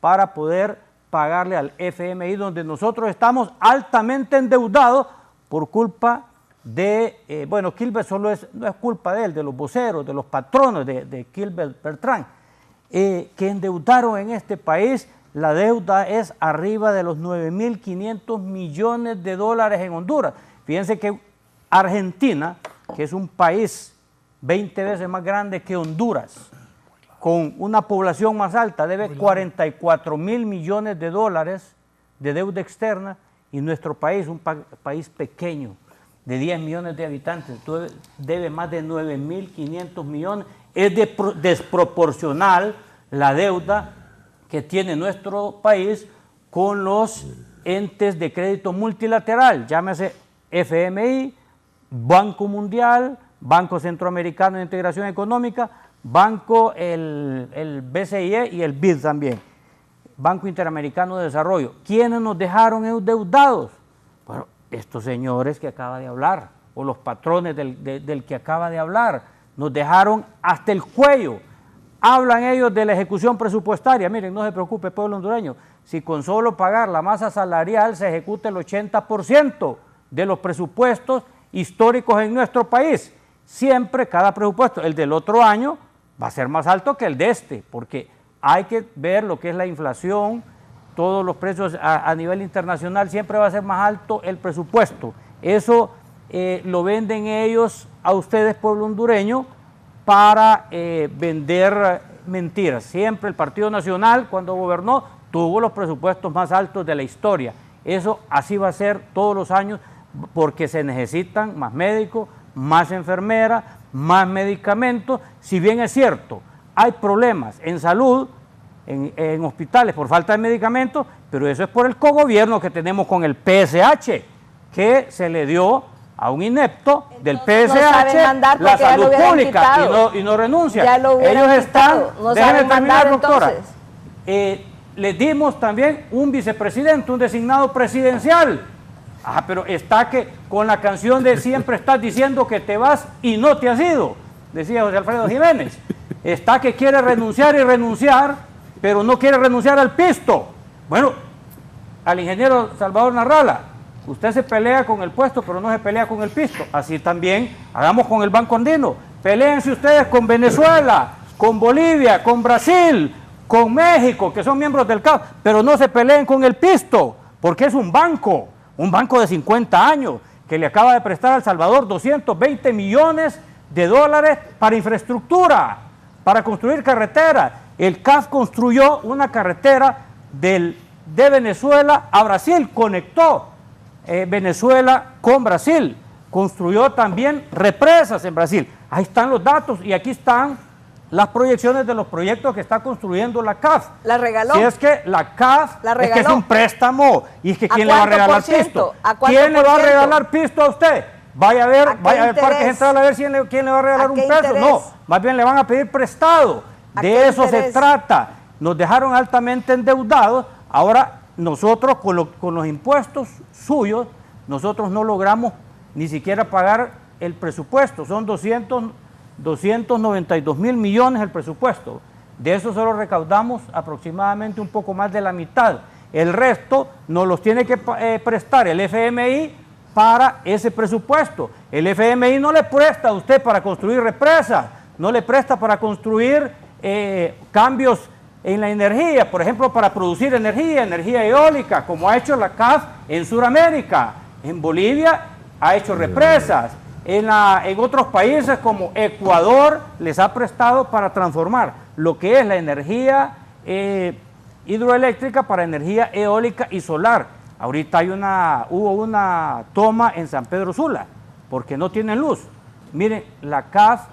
para poder pagarle al FMI, donde nosotros estamos altamente endeudados por culpa de, bueno, Gilbert no es culpa de él, de los voceros, de los patronos de Gilbert Bertrand, que endeudaron en este país. La deuda es arriba de los 9.500 millones de dólares en Honduras. Fíjense que Argentina, que es un país 20 veces más grande que Honduras, con una población más alta, debe 44.000 millones de dólares de deuda externa, y nuestro país, un país pequeño, de 10 millones de habitantes, debe más de 9.500 millones. Es desproporcional la deuda que tiene nuestro país con los entes de crédito multilateral, llámese FMI, Banco Mundial, Banco Centroamericano de Integración Económica, Banco, el BCIE y el BID también, Banco Interamericano de Desarrollo. ¿Quiénes nos dejaron endeudados? Bueno, estos señores que acaba de hablar, o los patrones del que acaba de hablar, nos dejaron hasta el cuello. Hablan ellos de la ejecución presupuestaria. Miren, no se preocupe, pueblo hondureño, si con solo pagar la masa salarial se ejecuta el 80% de los presupuestos históricos en nuestro país, siempre cada presupuesto, el del otro año, va a ser más alto que el de este, porque hay que ver lo que es la inflación, todos los precios a nivel internacional, siempre va a ser más alto el presupuesto. Eso lo venden ellos a ustedes, pueblo hondureño, para vender mentiras. Siempre el Partido Nacional, cuando gobernó, tuvo los presupuestos más altos de la historia. Eso así va a ser todos los años, porque se necesitan más médicos, más enfermeras, más medicamentos. Si bien es cierto, hay problemas en salud, en hospitales por falta de medicamentos, pero eso es por el cogobierno que tenemos con el PSH, que se le dio a un inepto del PSH la salud pública y no renuncia. Ellos están, déjenme terminar, doctora, les dimos también un vicepresidente, un designado presidencial. Pero está que con la canción de siempre estás diciendo que te vas y no te has ido, decía José Alfredo Jiménez. Está que quiere renunciar y renunciar, pero no quiere renunciar al pisto. Bueno, al ingeniero Salvador Narrala, usted se pelea con el puesto, pero no se pelea con el pisto. Así también hagamos con el Banco Andino. Peléense ustedes con Venezuela, con Bolivia, con Brasil, con México, que son miembros del CAF, pero no se peleen con el pisto, porque es un banco de 50 años, que le acaba de prestar a El Salvador 220 millones de dólares para infraestructura, para construir carreteras. El CAF construyó una carretera de Venezuela a Brasil, conectó Venezuela con Brasil, construyó también represas en Brasil. Ahí están los datos y aquí están las proyecciones de los proyectos que está construyendo la CAF. ¿La regaló? Si es que la CAF ¿La es que es un préstamo, y es que ¿quién le va a regalar pisto? ¿Quién le va a regalar pisto a usted? Vaya a ver Parque Central a ver quién le va a regalar un peso. No, más bien le van a pedir prestado. De eso se trata. Nos dejaron altamente endeudados. Ahora nosotros con los impuestos suyos, nosotros no logramos ni siquiera pagar el presupuesto. Son 292.000 millones el presupuesto. De eso solo recaudamos aproximadamente un poco más de la mitad. El resto nos los tiene que prestar el FMI para ese presupuesto. El FMI no le presta a usted para construir represas, no le presta para construir cambios en la energía, por ejemplo, para producir energía eólica, como ha hecho la CAF en Sudamérica. En Bolivia ha hecho represas. En otros países como Ecuador les ha prestado para transformar lo que es la energía hidroeléctrica para energía eólica y solar. Ahorita hubo una toma en San Pedro Sula porque no tienen luz. Miren, la CAF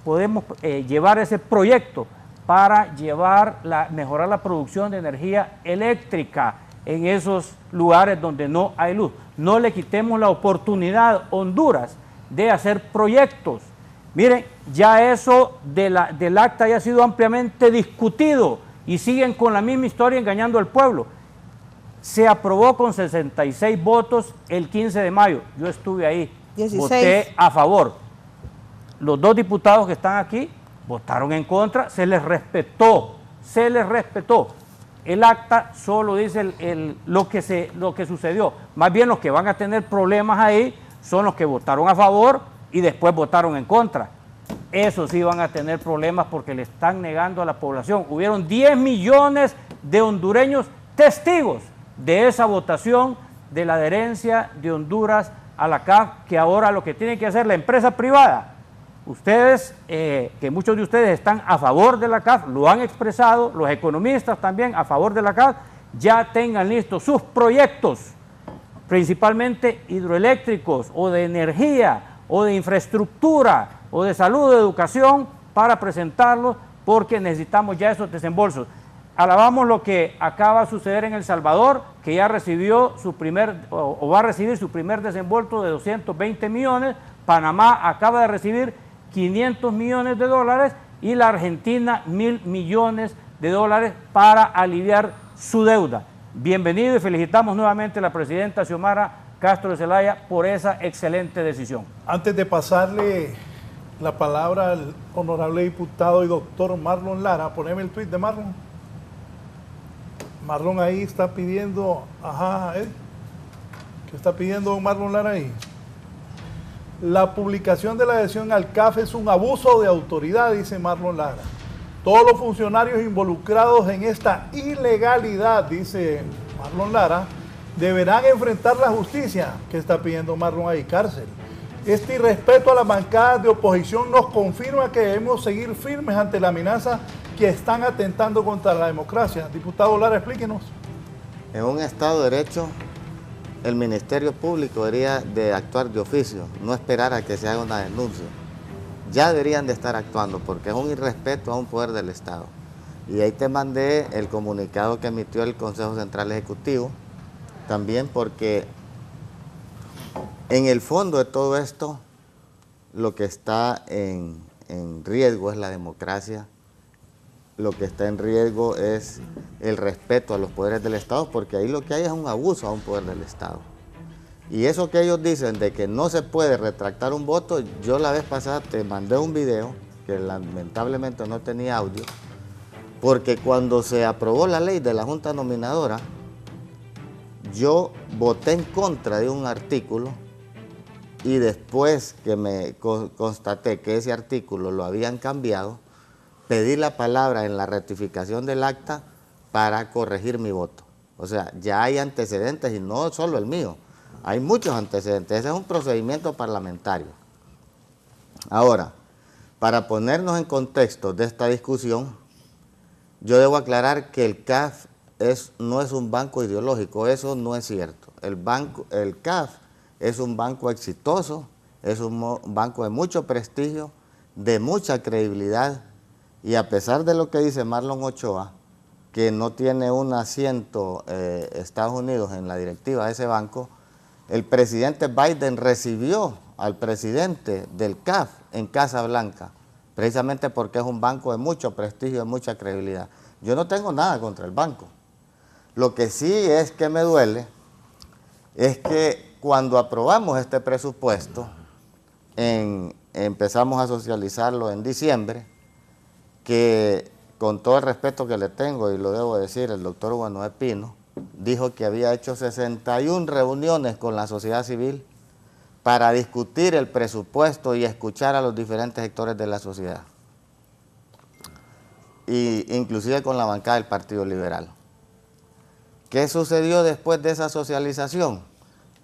podemos llevar ese proyecto para mejorar la producción de energía eléctrica en esos lugares donde no hay luz. No le quitemos la oportunidad a Honduras de hacer proyectos. Miren, ya eso del acta ya ha sido ampliamente discutido y siguen con la misma historia engañando al pueblo. Se aprobó con 66 votos el 15 de mayo. Yo estuve ahí, 16. voté a favor. Los dos diputados que están aquí votaron en contra, se les respetó, se les respetó. El acta solo dice lo que sucedió. Más bien los que van a tener problemas ahí son los que votaron a favor y después votaron en contra. Esos sí van a tener problemas porque le están negando a la población. Hubieron 10 millones de hondureños testigos de esa votación de la adherencia de Honduras a la CAF, que ahora lo que tiene que hacer la empresa privada. Ustedes, que muchos de ustedes están a favor de la CAF, lo han expresado, los economistas también a favor de la CAF, ya tengan listos sus proyectos, principalmente hidroeléctricos o de energía o de infraestructura o de salud o de educación para presentarlos porque necesitamos ya esos desembolsos. Alabamos lo que acaba de suceder en El Salvador, que ya recibió su primer, o va a recibir su primer desembolso de 220 millones, Panamá acaba de recibir 500 millones de dólares y la Argentina 1.000 millones de dólares para aliviar su deuda. Bienvenido y felicitamos nuevamente a la presidenta Xiomara Castro de Zelaya por esa excelente decisión. Antes de pasarle la palabra al honorable diputado y doctor Marlon Lara, poneme el tuit de Marlon. Marlon ahí está pidiendo, ¿qué está pidiendo Marlon Lara ahí? La publicación de la adhesión al CAF es un abuso de autoridad, dice Marlon Lara. Todos los funcionarios involucrados en esta ilegalidad, dice Marlon Lara, deberán enfrentar la justicia. ¿Qué está pidiendo Marlon ahí? Cárcel. Este irrespeto a las bancadas de oposición nos confirma que debemos seguir firmes ante la amenaza que están atentando contra la democracia. Diputado Lara, explíquenos. En un Estado de Derecho, el Ministerio Público debería de actuar de oficio, no esperar a que se haga una denuncia. Ya deberían de estar actuando porque es un irrespeto a un poder del Estado. Y ahí te mandé el comunicado que emitió el Consejo Central Ejecutivo, también porque en el fondo de todo esto, lo que está en riesgo es la democracia, lo que está en riesgo es el respeto a los poderes del Estado, porque ahí lo que hay es un abuso a un poder del Estado. Y eso que ellos dicen de que no se puede retractar un voto, yo la vez pasada te mandé un video, que lamentablemente no tenía audio, porque cuando se aprobó la ley de la Junta Nominadora, yo voté en contra de un artículo y después que me constaté que ese artículo lo habían cambiado, pedí la palabra en la rectificación del acta para corregir mi voto. O sea, ya hay antecedentes y no solo el mío, hay muchos antecedentes. Ese es un procedimiento parlamentario. Ahora, para ponernos en contexto de esta discusión, yo debo aclarar que el CAF no es un banco ideológico, eso no es cierto. El CAF es un banco exitoso, es un banco de mucho prestigio, de mucha credibilidad, y a pesar de lo que dice Marlon Ochoa, que no tiene un asiento Estados Unidos en la directiva de ese banco, el presidente Biden recibió al presidente del CAF en Casa Blanca, precisamente porque es un banco de mucho prestigio, de mucha credibilidad. Yo no tengo nada contra el banco. Lo que sí es que me duele es que cuando aprobamos este presupuesto, empezamos a socializarlo en diciembre, que con todo el respeto que le tengo, y lo debo decir, el doctor Hugo Noé Pino dijo que había hecho 61 reuniones con la sociedad civil para discutir el presupuesto y escuchar a los diferentes sectores de la sociedad, inclusive con la bancada del Partido Liberal. ¿Qué sucedió después de esa socialización?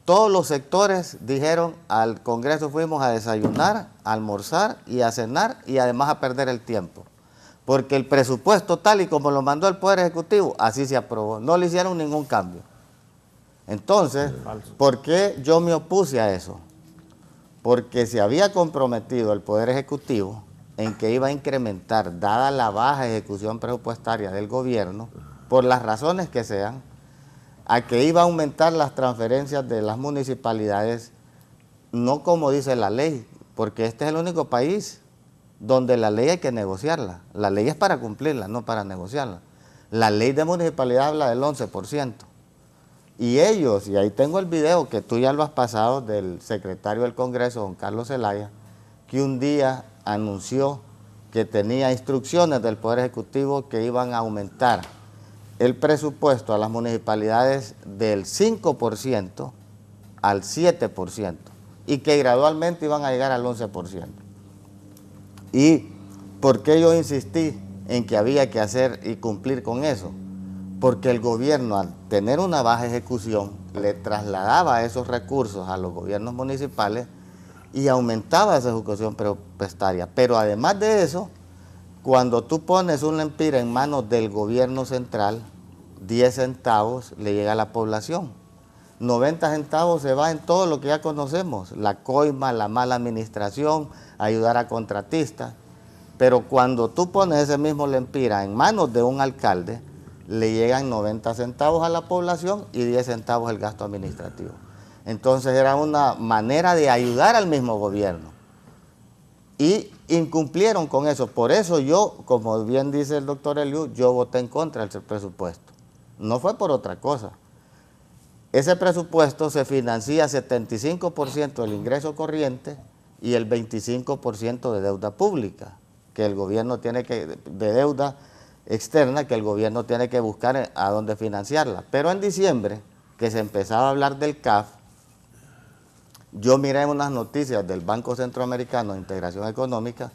Todos los sectores dijeron, al Congreso fuimos a desayunar, a almorzar y a cenar y además a perder el tiempo. Porque el presupuesto tal y como lo mandó el Poder Ejecutivo, así se aprobó. No le hicieron ningún cambio. Entonces, ¿por qué yo me opuse a eso? Porque se había comprometido el Poder Ejecutivo en que iba a incrementar, dada la baja ejecución presupuestaria del gobierno, por las razones que sean, a que iba a aumentar las transferencias de las municipalidades, no como dice la ley, porque este es el único país donde la ley hay que negociarla. La ley es para cumplirla, no para negociarla. La ley de municipalidad habla del 11%. Y ellos, y ahí tengo el video que tú ya lo has pasado, del secretario del Congreso, don Carlos Zelaya, que un día anunció que tenía instrucciones del Poder Ejecutivo que iban a aumentar el presupuesto a las municipalidades del 5% al 7% y que gradualmente iban a llegar al 11%. ¿Y por qué yo insistí en que había que hacer y cumplir con eso? Porque el gobierno, al tener una baja ejecución, le trasladaba esos recursos a los gobiernos municipales y aumentaba esa ejecución presupuestaria. Pero además de eso, cuando tú pones un lempira en manos del gobierno central, 10 centavos le llega a la población. 90 centavos se va en todo lo que ya conocemos, la coima, la mala administración, ayudar a contratistas. Pero cuando tú pones ese mismo lempira en manos de un alcalde, le llegan 90 centavos a la población y 10 centavos el gasto administrativo. Entonces era una manera de ayudar al mismo gobierno. Y incumplieron con eso. Por eso yo, como bien dice el doctor Eliú, yo voté en contra del presupuesto. No fue por otra cosa. Ese presupuesto se financia 75% del ingreso corriente y el 25% de deuda pública, que el gobierno tiene que, de deuda externa, que el gobierno tiene que buscar a dónde financiarla. Pero en diciembre, que se empezaba a hablar del CAF, yo miré unas noticias del Banco Centroamericano de Integración Económica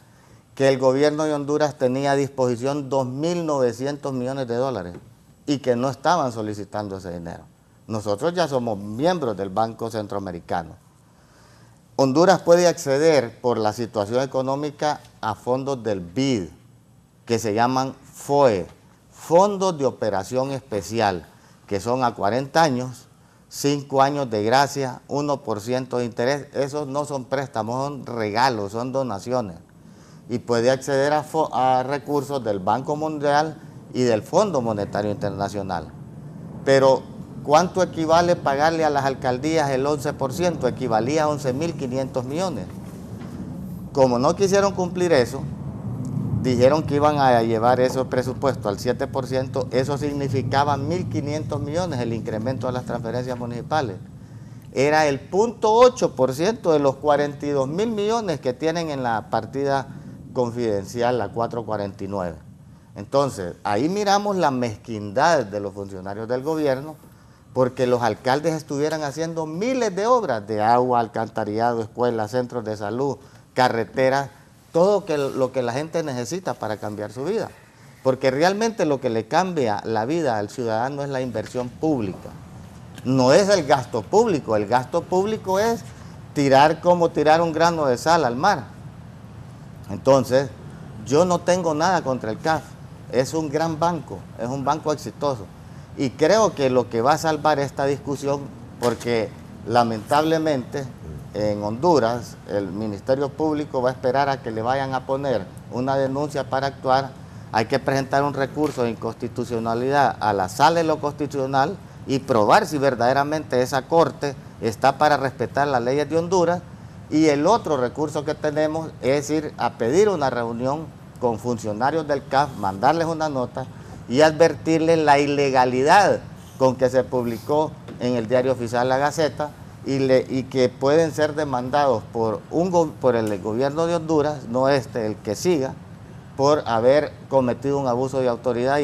que el gobierno de Honduras tenía a disposición 2.900 millones de dólares y que no estaban solicitando ese dinero. Nosotros ya somos miembros del Banco Centroamericano. Honduras puede acceder por la situación económica a fondos del BID, que se llaman FOE, Fondos de Operación Especial, que son a 40 años, 5 años de gracia, 1% de interés. Esos no son préstamos, son regalos, son donaciones. Y puede acceder a recursos del Banco Mundial y del Fondo Monetario Internacional. Pero, ¿cuánto equivale pagarle a las alcaldías el 11%? Equivalía a 11.500 millones. Como no quisieron cumplir eso, dijeron que iban a llevar ese presupuesto al 7%, eso significaba 1.500 millones el incremento de las transferencias municipales. Era el 0.8% de los 42.000 millones que tienen en la partida confidencial, la 449. Entonces, ahí miramos la mezquindad de los funcionarios del gobierno, porque los alcaldes estuvieran haciendo miles de obras de agua, alcantarillado, escuelas, centros de salud, carreteras, todo lo que la gente necesita para cambiar su vida. Porque realmente lo que le cambia la vida al ciudadano es la inversión pública. No es el gasto público es como tirar un grano de sal al mar. Entonces, yo no tengo nada contra el CAF, es un gran banco, es un banco exitoso. Y creo que lo que va a salvar esta discusión, porque lamentablemente en Honduras el Ministerio Público va a esperar a que le vayan a poner una denuncia para actuar, hay que presentar un recurso de inconstitucionalidad a la Sala de lo Constitucional y probar si verdaderamente esa Corte está para respetar las leyes de Honduras. Y el otro recurso que tenemos es ir a pedir una reunión con funcionarios del CAF, mandarles una nota y advertirles la ilegalidad con que se publicó en el Diario Oficial La Gaceta y que pueden ser demandados por el gobierno de Honduras, no el que siga, por haber cometido un abuso de autoridad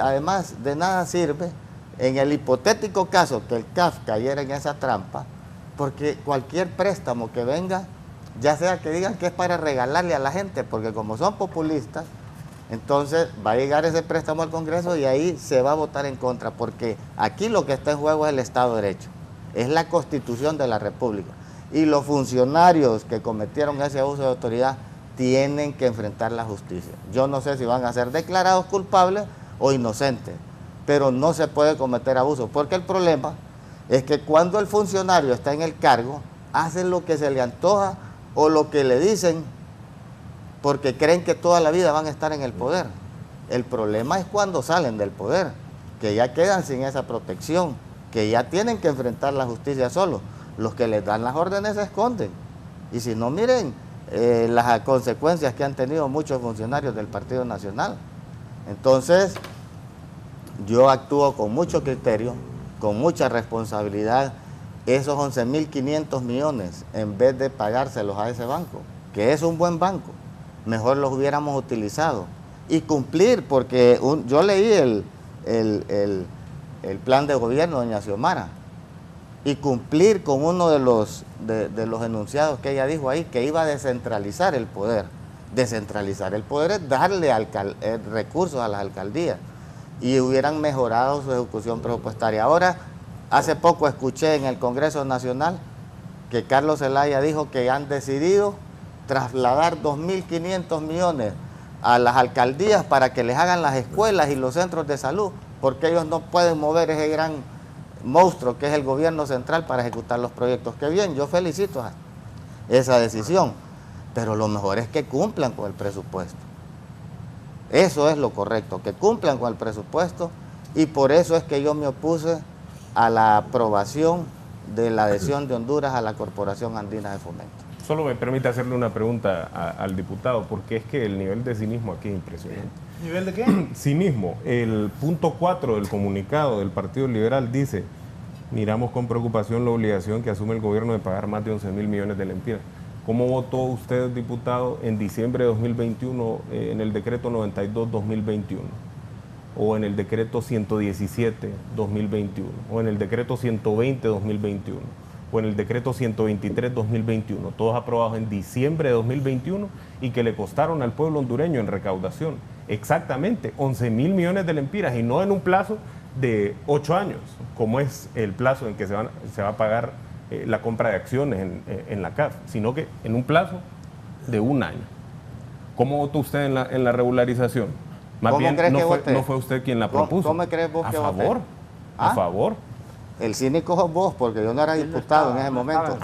además de nada sirve en el hipotético caso que el CAF cayera en esa trampa, porque cualquier préstamo que venga, ya sea que digan que es para regalarle a la gente, porque como son populistas, entonces va a llegar ese préstamo al Congreso y ahí se va a votar en contra, porque aquí lo que está en juego es el Estado de Derecho, es la Constitución de la República. Y los funcionarios que cometieron ese abuso de autoridad tienen que enfrentar la justicia. Yo no sé si van a ser declarados culpables o inocentes, pero no se puede cometer abuso, porque el problema es que cuando el funcionario está en el cargo, hacen lo que se le antoja o lo que le dicen, porque creen que toda la vida van a estar en el poder. El problema es cuando salen del poder. que ya quedan sin esa protección, que ya tienen que enfrentar la justicia solos. Los que les dan las órdenes se esconden. Y si no, miren las consecuencias que han tenido muchos funcionarios del Partido Nacional. Entonces, yo actúo con mucho criterio, con mucha responsabilidad. Esos 11.500 millones, en vez de pagárselos a ese banco, que es un buen banco, mejor los hubiéramos utilizado. Y cumplir, porque yo leí el plan de gobierno de doña Xiomara, y cumplir con uno de los enunciados que ella dijo ahí, que iba a descentralizar el poder. Descentralizar el poder es darle recursos a las alcaldías, y hubieran mejorado su ejecución presupuestaria. Ahora, hace poco escuché en el Congreso Nacional que Carlos Zelaya dijo que han decidido trasladar 2.500 millones a las alcaldías para que les hagan las escuelas y los centros de salud, porque ellos no pueden mover ese gran monstruo que es el gobierno central para ejecutar los proyectos. Qué bien, yo felicito a esa decisión, pero lo mejor es que cumplan con el presupuesto. Eso es lo correcto, que cumplan con el presupuesto, y por eso es que yo me opuse a la aprobación de la adhesión de Honduras a la Corporación Andina de Fomento. Solo me permite hacerle una pregunta al diputado, porque es que el nivel de cinismo aquí es impresionante. ¿Nivel de qué? Cinismo. El punto 4 del comunicado del Partido Liberal dice: miramos con preocupación la obligación que asume el gobierno de pagar más de 11.000 millones de lempiras. ¿Cómo votó usted, diputado, en diciembre de 2021 en el decreto 92-2021? ¿O en el decreto 117-2021? ¿O en el decreto 120-2021? ¿O en el decreto 123-2021? Todos aprobados en diciembre de 2021 y que le costaron al pueblo hondureño en recaudación exactamente 11.000 millones de lempiras, y no en un plazo de 8 años, como es el plazo en que se va a pagar la compra de acciones en la CAF, sino que en un plazo de 1 año. ¿Cómo votó usted en la regularización? Más bien, no fue usted quien la propuso. ¿Cómo crees vos que voté? ¿A favor? ¿A favor? El cínico sos vos, porque yo no era diputado en ese momento.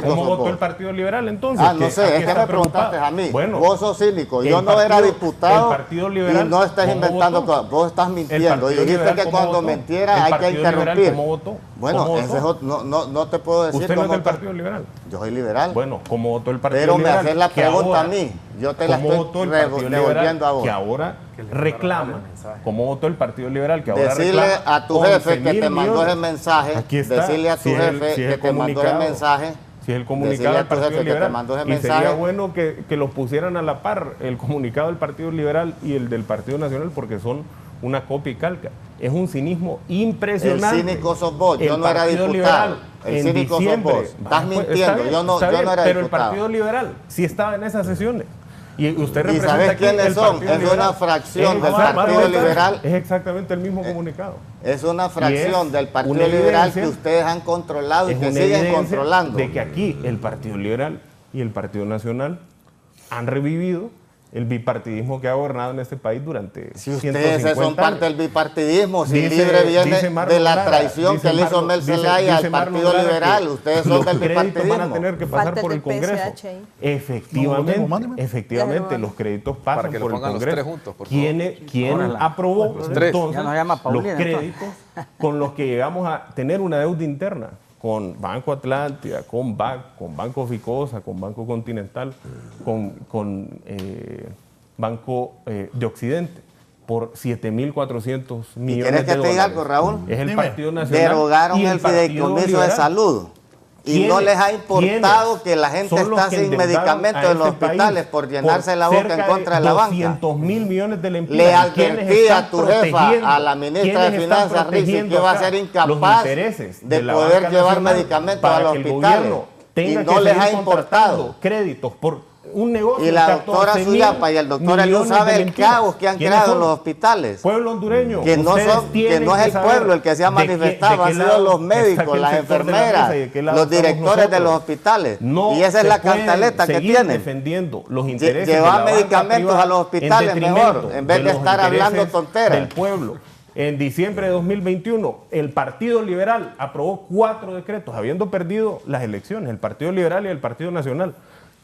¿Cómo votó el Partido Liberal entonces? No sé, es que me preguntaste a mí. Bueno, vos sos cínico, yo no era diputado. El Partido Liberal, y no estás inventando cosas, vos estás mintiendo. Y dijiste que cuando mentiera hay que interrumpir. ¿Cómo votó? Bueno, ese es no te puedo decir. ¿Usted no es del Partido Liberal? Yo soy liberal. Bueno, ¿cómo votó el Partido Liberal? Liberal? Pero me haces la pregunta a mí, yo te la estoy devolviendo a vos. Que ahora reclama, ¿cómo votó el Partido Liberal? Que ahora decirle a tu jefe que te mandó ese mensaje. Aquí está. Decirle a tu jefe que te mandó ese mensaje. Si es el comunicado del Partido Liberal. Y sería bueno que los pusieran a la par, el comunicado del Partido Liberal y el del Partido Nacional, porque son una copia y calca. Es un cinismo impresionante. El cínico sos vos, yo no era diputado. El cínico sos vos. Estás mintiendo, yo no era diputado. Pero el Partido Liberal sí estaba en esas sesiones. Y usted representa. ¿Y sabes quiénes son? Es una fracción del Partido Liberal. Es exactamente el mismo comunicado. Es una fracción del Partido Liberal que ustedes han controlado y que siguen controlando. De que aquí el Partido Liberal y el Partido Nacional han revivido el bipartidismo que ha gobernado en este país durante 150 años. Ustedes son parte del bipartidismo, si libre viene de la traición que le hizo Mel Zelaya al Partido Liberal. Ustedes son del bipartidismo. Van a tener que pasar por el Congreso. Efectivamente, los créditos pasan por el Congreso. ¿Quién aprobó entonces los créditos con los que llegamos a tener una deuda interna? Con Banco Atlántida, con BAC, con Banco Ficosa, con Banco Continental, con Banco de Occidente, por 7.400 millones de dólares. ¿Quieres que te diga algo, Raúl? Es el Partido Nacional. Derogaron el fideicomiso de salud. Y no les ha importado que la gente está sin medicamentos en los hospitales por llenarse la boca en contra de la banca. 200.000 millones de lempiras. Le advertí a tu jefa, a la ministra de Finanzas, Rixi, que va a ser incapaz de poder llevar medicamentos a los hospitales. Y no les ha importado. Créditos por un negocio. Y la doctora Suyapa y el doctor Eliú saben el caos que han creado en los hospitales. Pueblo hondureño. Que no es el pueblo el que se ha manifestado, han sido los médicos, las enfermeras, los directores de los hospitales. Y esa es la cantaleta que tienen. Defendiendo los intereses llevar medicamentos a los hospitales mejor, en vez de estar hablando tonteras. Del pueblo. En diciembre de 2021, el Partido Liberal aprobó 4 decretos, habiendo perdido las elecciones, el Partido Liberal y el Partido Nacional,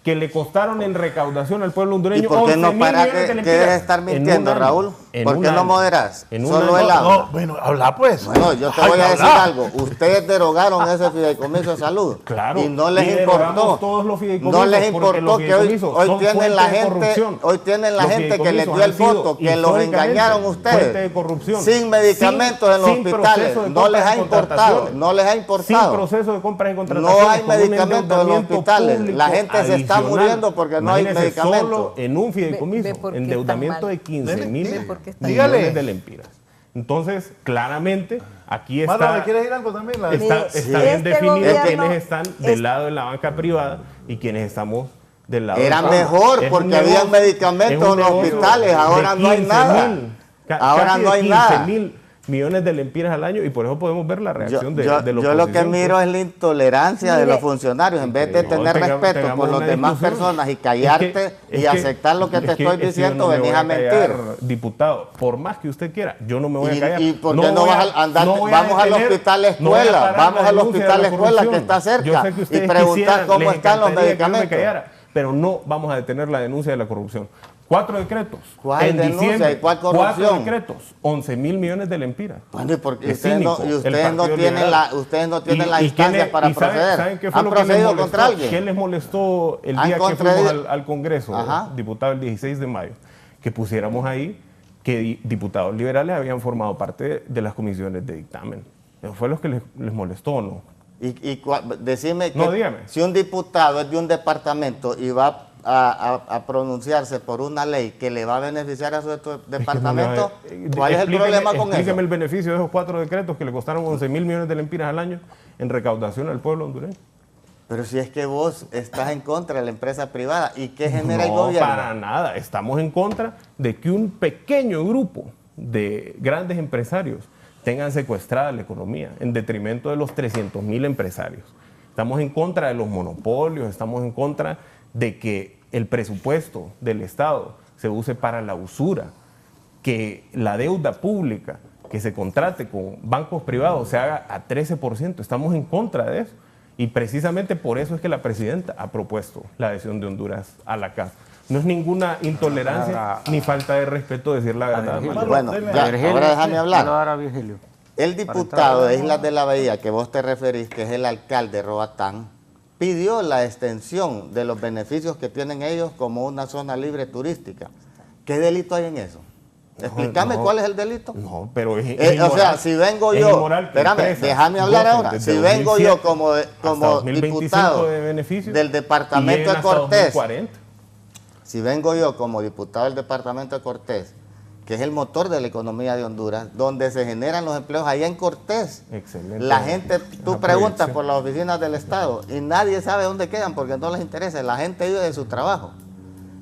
que le costaron en recaudación al pueblo hondureño. ¿Y por qué no para que dejes de estar mintiendo, Raúl? ¿Por qué no moderas? En Solo él No, habla. bueno, habla pues. Bueno, yo te Ay, voy a decir habla. algo. Ustedes derogaron ese fideicomiso de salud. Claro. Y no les derogamos importó. todos los fideicomisos, No les porque importó los que hoy fideicomisos tienen son la fuente de gente, corrupción. hoy tienen la Los gente que les dio fideicomisos el han sido voto, que los históricamente engañaron fuente ustedes. de corrupción. Sin medicamentos en los Sin hospitales. proceso de No les compras ha y importado. contrataciones. No les ha Sin importado. proceso de compras y contrataciones. No hay con un medicamentos en los endeudamiento hospitales. público La gente se está adicional. muriendo porque no hay Imagínese, medicamentos. Solo en un fideicomiso, Ve por qué endeudamiento tan mal. de 15.000 Ve por qué está Dígale. millones de lempiras. Entonces, claramente, aquí Marlon, está... ¿le quieres ir algo también? Mire, Está bien este definido gobierno quiénes están del lado de la banca privada y quienes estamos del lado Era del Estado. mejor Es porque un había negocio- medicamentos es un en los negocio hospitales, ahora de no hay nada. 15.000, Ahora casi no de hay nada. 15.000 millones de lempiras al año y por eso podemos ver la reacción de la yo lo que oposición, miro pues. es la intolerancia de Mire, los funcionarios. En vez de No, tener respeto tengamos por los una demás discusión. personas y callarte Es y que- aceptar lo que te es que- estoy es que yo diciendo, no me venís voy a mentir. callar, diputado, por más que usted quiera, yo no me voy a callar. ¿Y por qué no voy vas a andar? no voy a Vamos al detener- hospital no voy a escuela, parar vamos la al denuncia de hospital la escuela que corrupción. está cerca Yo sé que y ustedes preguntar quisieran, cómo les están los encantaría que yo me medicamentos. callara, pero no vamos a detener la denuncia de la corrupción. 4 decretos. ¿Cuál en denuncia diciembre, y cuál 4 corrupción? decretos, 11.000 millones de lempiras. Bueno, y porque Es ustedes no, cínico y el ustedes no Partido tienen Liberal. ustedes no tienen las ¿Y instancias quiénes- para y saben- proceder. ¿saben qué fue ¿Han lo que les procedido molestó? contra alguien? ¿Qué les molestó el ¿Han día que contraído? fuimos al Congreso, Ajá. diputado, el 16 de mayo? Que pusiéramos ahí que diputados liberales habían formado parte de las comisiones de dictamen. ¿Eso fue lo que les molestó o no? Decime No, que dígame. si un diputado es de un departamento y va a pronunciarse por una ley que le va a beneficiar a su departamento, ¿cuál es el problema con eso? Explíqueme el beneficio de esos 4 decretos que le costaron 11.000 millones de lempiras al año en recaudación al pueblo hondureño. Pero si es que vos estás en contra de la empresa privada, ¿y qué genera el No, gobierno? para nada. Estamos en contra de que un pequeño grupo de grandes empresarios tengan secuestrada la economía en detrimento de los 300.000 empresarios. Estamos en contra de los monopolios, estamos en contra de que el presupuesto del Estado se use para la usura, que la deuda pública que se contrate con bancos privados se haga a 13%. Estamos en contra de eso. Y precisamente por eso es que la presidenta ha propuesto la adhesión de Honduras a la CAF. No es ninguna intolerancia ni falta de respeto decir la verdad. Virgilio. Bueno, Deme. ya, Virgilio, ahora déjame sí, hablar. le voy a dar a Virgilio. El diputado de Islas de la Bahía, que vos te referís, que es el alcalde Roatán, pidió la extensión de los beneficios que tienen ellos como una zona libre turística. ¿Qué delito hay en eso? Explícame no. cuál es el delito. No, pero es O inmoral. sea, si vengo Es yo, inmoral que espérame, empresas déjame hablar gocen ahora. desde Si vengo 2007 yo como hasta 2025 diputado de beneficios del y departamento lleguen de hasta Cortés, 2040. si vengo yo como diputado del departamento de Cortés, que es el motor de la economía de Honduras, donde se generan los empleos allá en Cortés. Excelente. La gente, tú Una preguntas proyección. por las oficinas del Estado y nadie sabe dónde quedan porque no les interesa. La gente vive de su trabajo.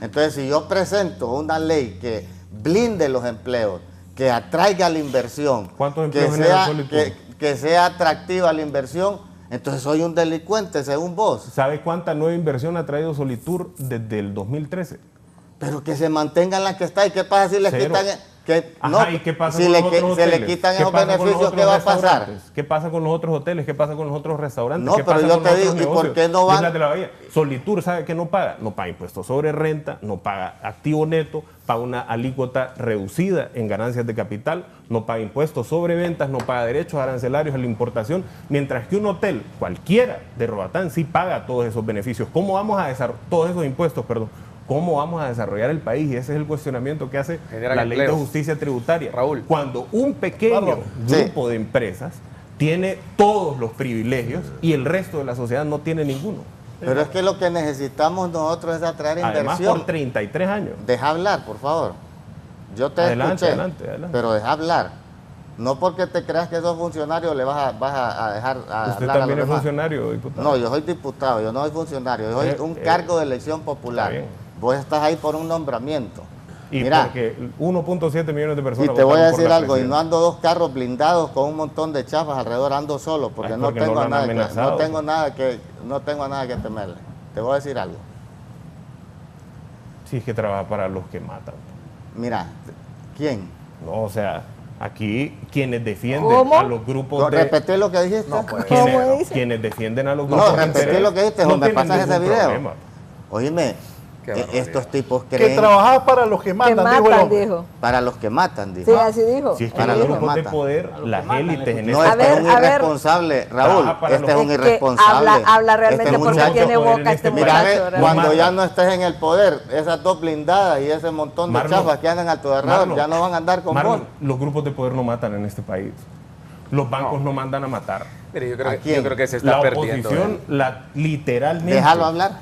Entonces, si yo presento una ley que blinde los empleos, que atraiga la inversión, ¿Cuántos que empleos genera sea, Solitur? que sea atractiva la inversión, entonces soy un delincuente según vos. ¿Sabe cuánta nueva inversión ha traído Solitur desde el 2013? Pero que se mantengan las que está. ¿Y qué pasa si les Cero. quitan? Ajá, ¿y qué pasa si con le, los otros se le hoteles? quitan ¿Qué esos pasa con los beneficios, otros ¿qué va a pasar? restaurantes? ¿Qué pasa con los otros hoteles? ¿Qué pasa con los otros restaurantes? No, ¿Qué pero pasa yo con te los digo, otros ¿y por negocios? qué no van? Islas de la Bahía. Solitur, ¿sabe qué no paga? No paga impuestos sobre renta, no paga activo neto, paga una alícuota reducida en ganancias de capital, no paga impuestos sobre ventas, no paga derechos arancelarios a la importación, mientras que un hotel, cualquiera de Roatán, sí paga todos esos beneficios. ¿Cómo vamos a desarrollar todos esos impuestos, perdón? ¿Cómo vamos a desarrollar el país? Y ese es el cuestionamiento que hace Generan la ley de empleos. justicia tributaria. Raúl. Cuando un pequeño grupo de empresas tiene todos los privilegios y el resto de la sociedad no tiene ninguno. Pero es que lo que necesitamos nosotros es atraer Además, inversión. por 33 años. Deja hablar, por favor. Yo te Adelante, escuché, adelante. pero deja hablar. No porque te creas que sos funcionario le vas a dejar a Usted hablar a también los es demás. funcionario, diputado. No, yo soy diputado, yo no soy funcionario, yo soy un cargo de elección popular. está bien. Vos estás ahí por un nombramiento. Y Mira, porque 1.7 millones de y personas te voy a votaron por decir la algo, y no presidenta. ando 2 carros blindados con un montón de chafas alrededor, ando solo, porque, Ay, no porque tengo no lo han nada amenazado. no tengo nada que temerle. Te voy a decir algo. Sí, es que trabaja para los que matan. Mira, ¿quién? No, o sea, aquí quienes defienden ¿Cómo? a los grupos de... ¿Repetí lo que dijiste? Quienes defienden a los No, grupos de repetí interés lo que dijiste, o me tienen pasas ese ningún video. problema. Oíme, Estos tipos Que creen... trabajaba para los que mandan, dijo el hombre. dijo. Para los que matan, dijo. Sí, así dijo. Si es que Para los los grupos de matan. poder, las élites en No, este este es un a ver. irresponsable, Raúl. Trabaja para Este es los- un Es que irresponsable. habla realmente Este porque muchacho- tiene poder en boca este este país. Mira, muchacho. ve, ¿verdad? cuando Mata. ya no estés en el poder, esas dos blindadas y ese montón de Marlon, chafas que andan a tu alrededor Marlon, ya no van a andar con Marlon, vos. los grupos de poder no matan en este país. Los bancos no mandan a matar. Mire, ¿A quién? yo creo que se está La perdiendo. oposición, literalmente. Déjalo hablar.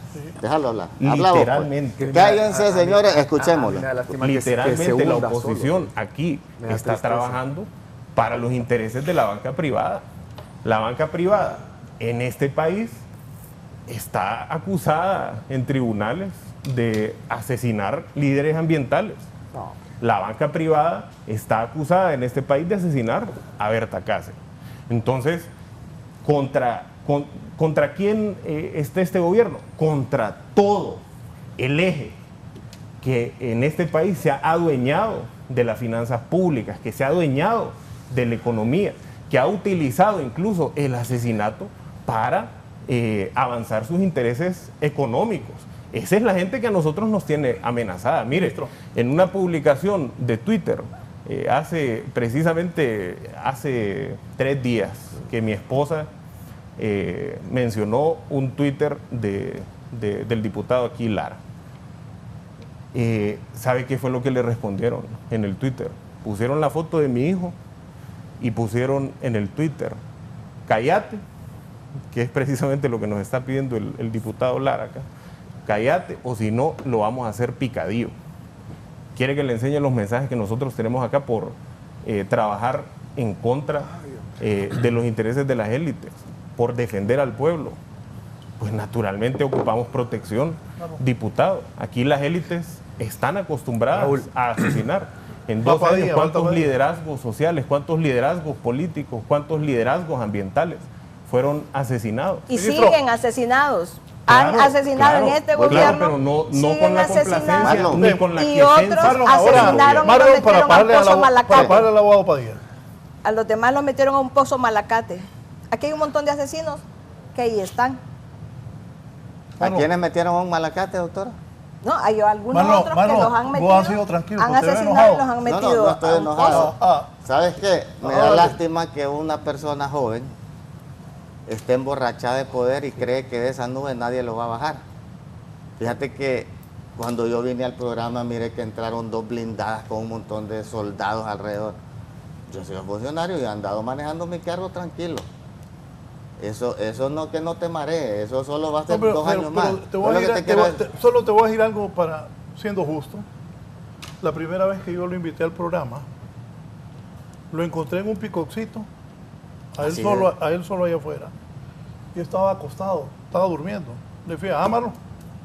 Déjalo hablar. Habla vos, Literalmente. pues. Cállense, señores, escuchémoslo. Me da lástima que Literalmente se la hunda oposición solo. aquí Me da está tristeza. trabajando para los intereses de la banca privada. La banca privada en este país está acusada en tribunales de asesinar líderes ambientales. La banca privada está acusada en este país de asesinar a Berta Cáceres. Entonces, ¿contra quién está este gobierno? Contra todo el eje que en este país se ha adueñado de las finanzas públicas, que se ha adueñado de la economía, que ha utilizado incluso el asesinato para avanzar sus intereses económicos. Esa es la gente que a nosotros nos tiene amenazada. Mire, en una publicación de Twitter, precisamente hace 3 días, que mi esposa mencionó un Twitter del diputado aquí Lara. ¿Sabe qué fue lo que le respondieron en el Twitter? Pusieron la foto de mi hijo y pusieron en el Twitter, cállate, que es precisamente lo que nos está pidiendo el diputado Lara acá, cállate o si no lo vamos a hacer picadillo. Quiere que le enseñe los mensajes que nosotros tenemos acá por trabajar en contra de los intereses de las élites, por defender al pueblo. Pues naturalmente ocupamos protección, diputado. Aquí las élites están acostumbradas a asesinar. En 2 años, ¿cuántos liderazgos sociales, cuántos liderazgos políticos, cuántos liderazgos ambientales fueron asesinados? Y siguen asesinados. Han Claro, asesinado claro, en este claro, gobierno. pero no siguen con la asesinando. complacencia ni con la Y otros asesinaron y Marlon, los metieron a un pozo para malacate. pagarle al abogado Padilla. A los demás los metieron a un pozo malacate. Aquí hay un montón de asesinos que ahí están. ¿A quiénes metieron a un malacate, doctora? No, hay algunos Marlon, otros Marlon, que los han metido. vos has sido tranquilo, han te veo asesinado enojado. y los han No, metido no estoy a un enojado. pozo. ¿Sabes qué? Me da lástima que una persona joven esté emborrachada de poder y cree que de esa nube nadie lo va a bajar. Fíjate que cuando yo vine al programa miré que entraron 2 blindadas con un montón de soldados alrededor. Yo soy funcionario y he andado manejando mi carro tranquilo. Eso no que no te maree, eso solo va a ser 2 años más. Solo te voy a decir algo para, siendo justo. La primera vez que yo lo invité al programa, lo encontré en un picocito, a él solo allá afuera. Y estaba acostado, estaba durmiendo. Le fui a Amaro,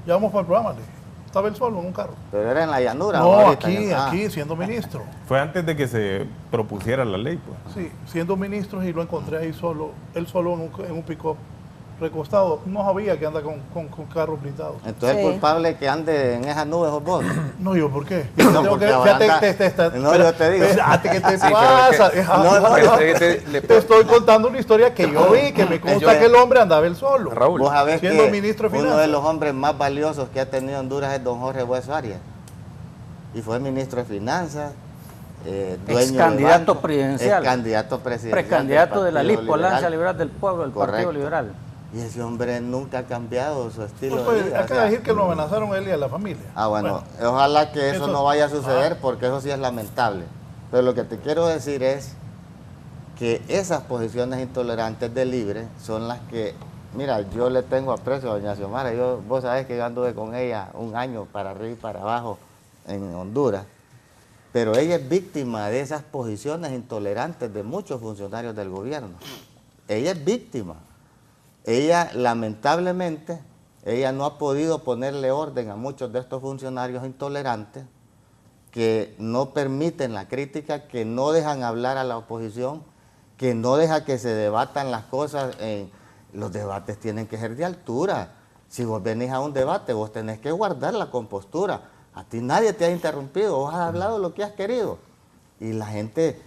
ya vamos para el programa. Le dije, estaba él solo en un carro. Pero era en la llanura. No, ahorita, aquí, siendo ministro. Fue antes de que se propusiera la ley, pues. Sí, siendo ministro y lo encontré ahí solo, él solo en un pick-up, recostado. No sabía que anda con carros blindados. Entonces el culpable que ande en esas nubes es vos. No, ¿yo por qué? No, porque ahora no, yo te digo. ¿Qué te pasa? Te estoy contando una historia que yo vi, que me consta que el hombre andaba él solo. Raúl, vos sabés siendo que ministro de uno Finanzas. de los hombres más valiosos que ha tenido Honduras es don Jorge Hueso Arias. Y fue ministro de Finanzas, dueño ex candidato de banco, presidencial. ex candidato presidencial. Precandidato de la Partido LIPO, Alianza Liberal. Liberal del Pueblo, del Correcto. Partido Liberal. Y ese hombre nunca ha cambiado su estilo Pues, de vida. acaba de decir que lo amenazaron a él y a la familia. Bueno, ojalá que eso no vaya a suceder porque eso sí es lamentable. Pero lo que te quiero decir es que esas posiciones intolerantes de Libre son las que, mira, yo le tengo aprecio a doña Xiomara. Vos sabés que yo anduve con ella 1 año para arriba y para abajo en Honduras. Pero ella es víctima de esas posiciones intolerantes de muchos funcionarios del gobierno. Ella es víctima. Ella, lamentablemente, ella no ha podido ponerle orden a muchos de estos funcionarios intolerantes que no permiten la crítica, que no dejan hablar a la oposición, que no dejan que se debatan las cosas. Los debates tienen que ser de altura. Si vos venís a un debate, vos tenés que guardar la compostura. A ti nadie te ha interrumpido, vos has hablado lo que has querido. Y la gente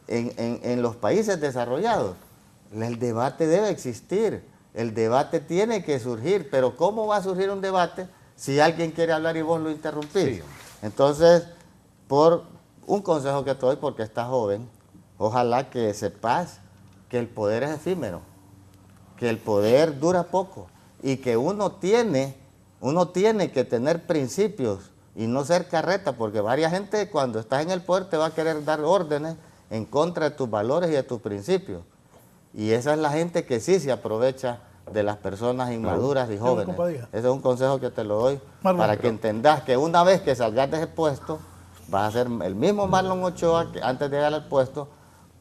en los países desarrollados, el debate debe existir. El debate tiene que surgir, pero ¿cómo va a surgir un debate si alguien quiere hablar y vos lo interrumpís. Sí. Entonces, por un consejo que te doy, porque estás joven, ojalá que sepas que el poder es efímero, que el poder dura poco y que uno tiene que tener principios y no ser carreta, porque varias gente cuando estás en el poder te va a querer dar órdenes en contra de tus valores y de tus principios. Y esa es la gente que sí se aprovecha de las personas inmaduras y jóvenes. Ese es un consejo que te lo doy para que entendas que una vez que salgas de ese puesto, vas a ser el mismo Marlon Ochoa que antes de llegar al puesto,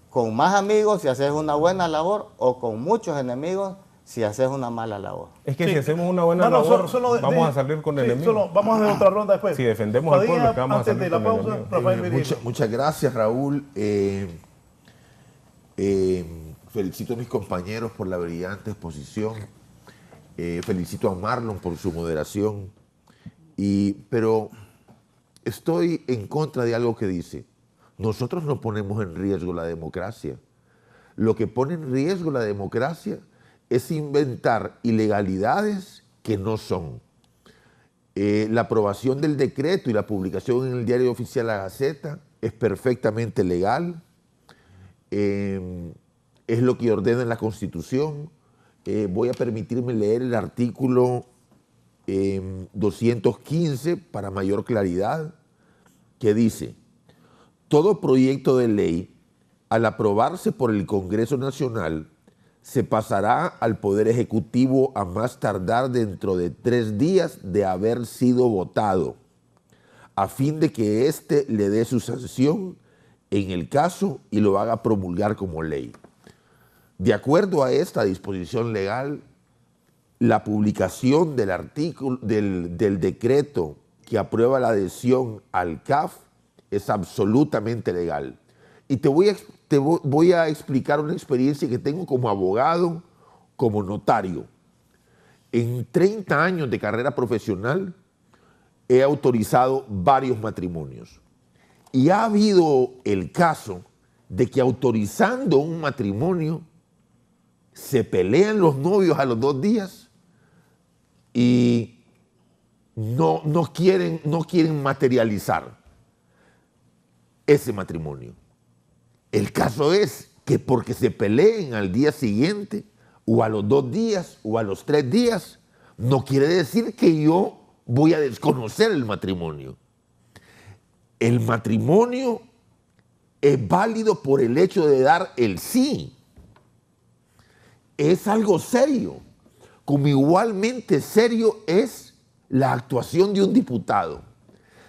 con más amigos si haces una buena labor o con muchos enemigos si haces una mala labor. Es que si hacemos una buena labor, vamos a salir con enemigos. Vamos a hacer otra ronda después. Si defendemos al pueblo, que vamos a salir con enemigos. Muchas gracias, Raúl. Felicito a mis compañeros por la brillante exposición. Felicito a Marlon por su moderación. Pero estoy en contra de algo que dice. Nosotros no ponemos en riesgo la democracia. Lo que pone en riesgo la democracia es inventar ilegalidades que no son. La aprobación del decreto y la publicación en el Diario Oficial La Gaceta es perfectamente legal. Es lo que ordena la Constitución. Voy a permitirme leer el artículo 215 para mayor claridad, que dice: todo proyecto de ley, al aprobarse por el Congreso Nacional, se pasará al Poder Ejecutivo a más tardar dentro de 3 días de haber sido votado, a fin de que éste le dé su sanción en el caso y lo haga promulgar como ley. De acuerdo a esta disposición legal, la publicación del artículo del decreto que aprueba la adhesión al CAF es absolutamente legal. Y te voy a explicar una experiencia que tengo como abogado, como notario. En 30 años de carrera profesional he autorizado varios matrimonios. Y ha habido el caso de que autorizando un matrimonio se pelean los novios a los 2 días y no quieren materializar ese matrimonio. El caso es que porque se peleen al día siguiente, o a los 2 días, o a los 3 días, no quiere decir que yo voy a desconocer el matrimonio. El matrimonio es válido por el hecho de dar el sí. Es algo serio. Como igualmente serio es la actuación de un diputado.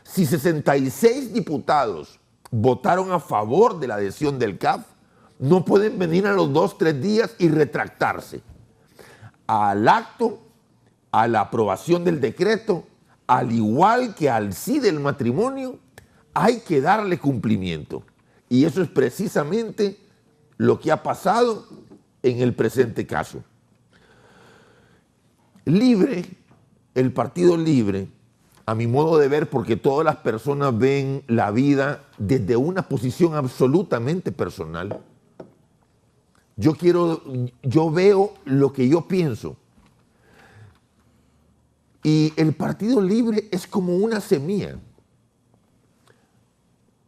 Si 66 diputados votaron a favor de la adhesión del CAF, no pueden venir a los 2, 3 días y retractarse. Al acto, a la aprobación del decreto, al igual que al sí del matrimonio, hay que darle cumplimiento. Y eso es precisamente lo que ha pasado en el presente caso. Libre, el Partido Libre, a mi modo de ver, porque todas las personas ven la vida desde una posición absolutamente personal. Yo veo lo que yo pienso. Y el Partido Libre es como una semilla.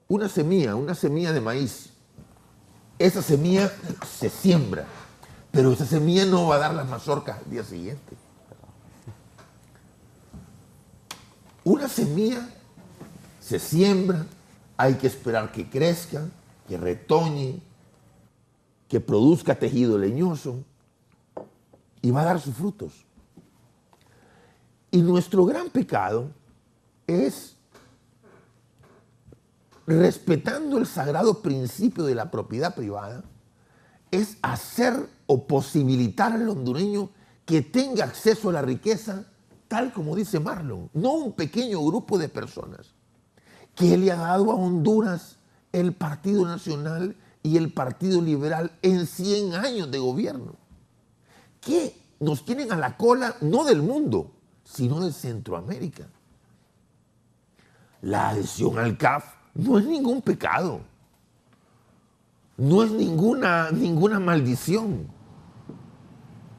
Una semilla de maíz. Esa semilla se siembra, pero esa semilla no va a dar las mazorcas al día siguiente. Una semilla se siembra, hay que esperar que crezca, que retoñe, que produzca tejido leñoso y va a dar sus frutos. Y nuestro gran pecado es, respetando el sagrado principio de la propiedad privada, es hacer o posibilitar al hondureño que tenga acceso a la riqueza, tal como dice Marlon, no un pequeño grupo de personas que le ha dado a Honduras el Partido Nacional y el Partido Liberal en 100 años de gobierno, que nos tienen a la cola no del mundo, sino de Centroamérica. La adhesión al CAF no es ningún pecado, no es ninguna maldición,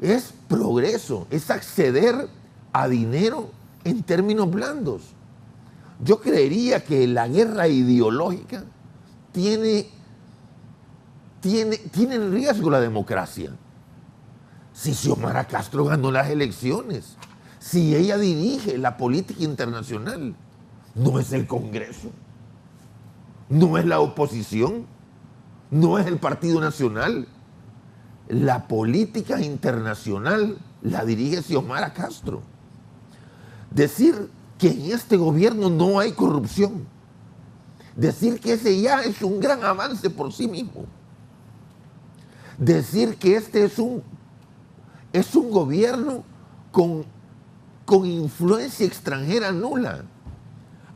es progreso, es acceder a dinero en términos blandos. Yo creería que la guerra ideológica tiene en riesgo la democracia. Si Xiomara Castro ganó las elecciones, si ella dirige la política internacional, no es el Congreso, no es la oposición, no es el Partido Nacional. La política internacional la dirige Xiomara Castro. Decir que en este gobierno no hay corrupción, decir que ese ya es un gran avance por sí mismo, decir que este es un gobierno con influencia extranjera nula.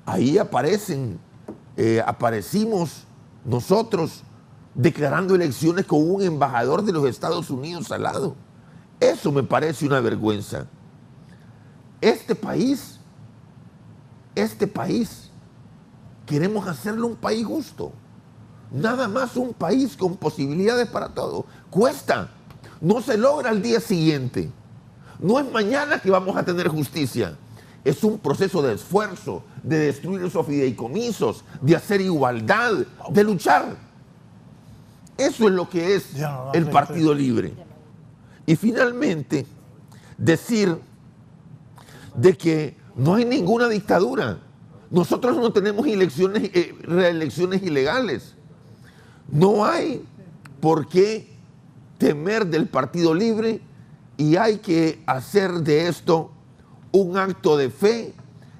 Ahí aparecimos nosotros declarando elecciones con un embajador de los Estados Unidos al lado. Eso me parece una vergüenza. Este país, queremos hacerlo un país justo. Nada más un país con posibilidades para todo. Cuesta. No se logra al día siguiente. No es mañana que vamos a tener justicia. Es un proceso de esfuerzo, de destruir esos fideicomisos, de hacer igualdad, de luchar. Eso es lo que es el Partido Libre. Y finalmente, decir de que no hay ninguna dictadura. Nosotros no tenemos reelecciones ilegales. No hay por qué temer del Partido Libre y hay que hacer de esto un acto de fe,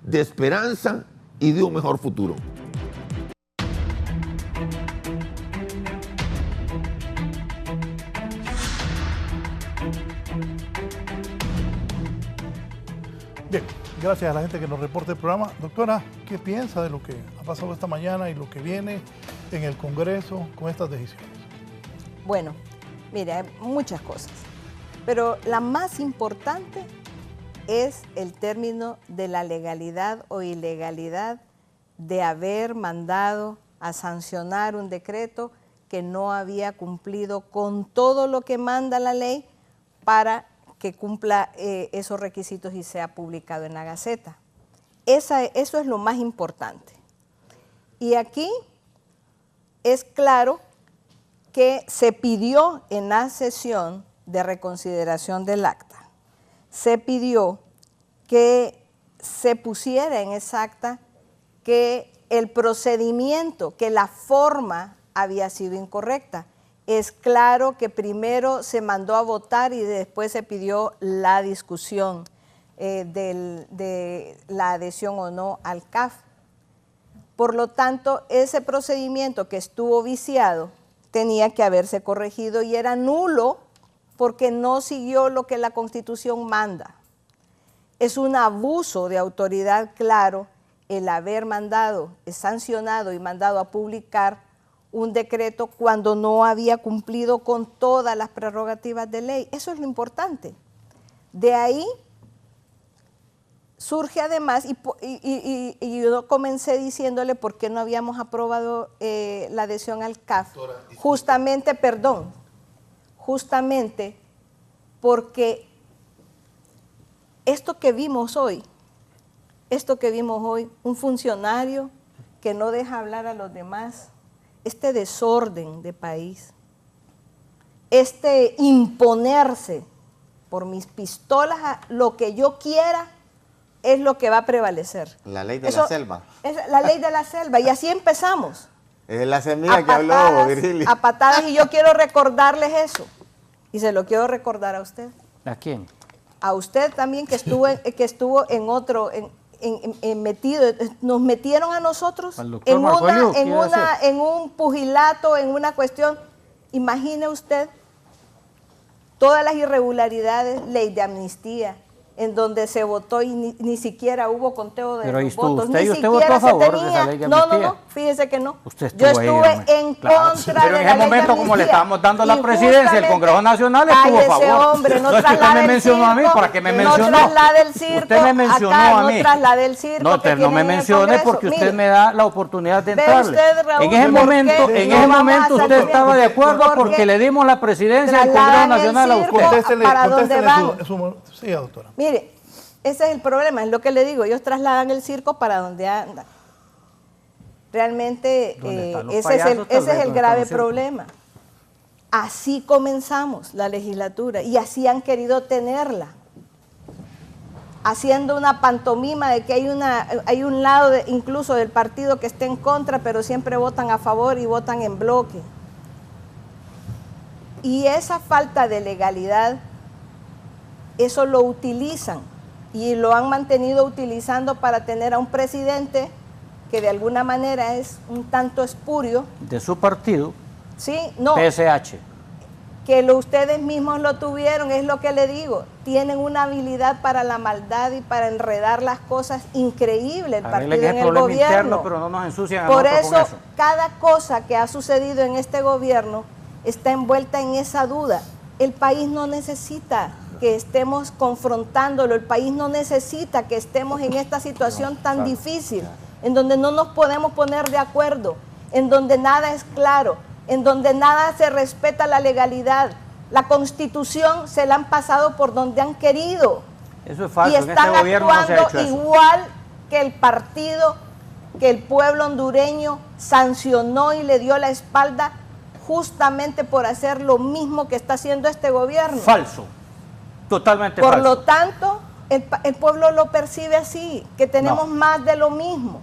de esperanza y de un mejor futuro. Bien, gracias a la gente que nos reporta el programa. Doctora, ¿qué piensa de lo que ha pasado esta mañana y lo que viene en el Congreso con estas decisiones? Bueno, mire, hay muchas cosas, pero la más importante es el término de la legalidad o ilegalidad de haber mandado a sancionar un decreto que no había cumplido con todo lo que manda la ley para que cumpla esos requisitos y sea publicado en la Gaceta. Eso es lo más importante. Y aquí es claro que se pidió en la sesión de reconsideración del acta, se pidió que se pusiera en esa acta que el procedimiento, que la forma había sido incorrecta. Es claro que primero se mandó a votar y después se pidió la discusión de la adhesión o no al CAF. Por lo tanto, ese procedimiento que estuvo viciado tenía que haberse corregido y era nulo porque no siguió lo que la Constitución manda. Es un abuso de autoridad, claro, el haber sancionado y mandado a publicar un decreto cuando no había cumplido con todas las prerrogativas de ley. Eso es lo importante. De ahí surge además, y yo comencé diciéndole por qué no habíamos aprobado la adhesión al CAF, justamente porque esto que vimos hoy, un funcionario que no deja hablar a los demás, este desorden de país, este imponerse por mis pistolas a lo que yo quiera, es lo que va a prevalecer. La ley de la selva. Es la ley de la selva, y así empezamos. Es la semilla que habló Virgilio. A patadas, y yo quiero recordarles eso, y se lo quiero recordar a usted. ¿A quién? A usted también, que estuvo en otro... metido, nos metieron a nosotros en un pugilato, en una cuestión. Imagine usted todas las irregularidades, ley de amnistía, en donde se votó y ni siquiera hubo conteo de los votos. ¿Usted votó a favor de esa ley de amnistía? No, fíjese que no. Yo estuve en contra pero en ese momento, como le estábamos dando la presidencia, el Congreso Nacional estuvo a favor. Hombre, no usted me mencionó a mí, ¿para qué me mencionó? No traslade el circo, usted me mencionó a mí. No traslade el circo. No me mencione porque usted me da la oportunidad de entrarle. Raúl, en ese momento usted estaba de acuerdo porque le dimos la presidencia del Congreso Nacional a usted. ¿Para dónde van? Sí, doctora. Mire, Ese es el problema, es lo que le digo, ellos trasladan el circo para donde anda. Realmente ese es el grave problema. Así comenzamos la legislatura y así han querido tenerla, haciendo una pantomima de que hay un lado incluso del partido que esté en contra, pero siempre votan a favor y votan en bloque. Y esa falta de legalidad, eso lo utilizan y lo han mantenido utilizando para tener a un presidente que de alguna manera es un tanto espurio. De su partido, sí, no, PSH. Que ustedes mismos lo tuvieron, es lo que le digo. Tienen una habilidad para la maldad y para enredar las cosas increíble el partido en el gobierno. Interno, pero no nos ensucian Por eso, cada cosa que ha sucedido en este gobierno está envuelta en esa duda. El país no necesita que estemos confrontándolo, el país no necesita que estemos en esta situación tan difícil, en donde no nos podemos poner de acuerdo, en donde nada es claro, en donde nada se respeta la legalidad. La Constitución se la han pasado por donde han querido. Eso es falso. Y están actuando igual que el partido, que el pueblo hondureño sancionó y le dio la espalda justamente por hacer lo mismo que está haciendo este gobierno. Falso. Totalmente falso. Por lo tanto, el pueblo lo percibe así, que tenemos más de lo mismo.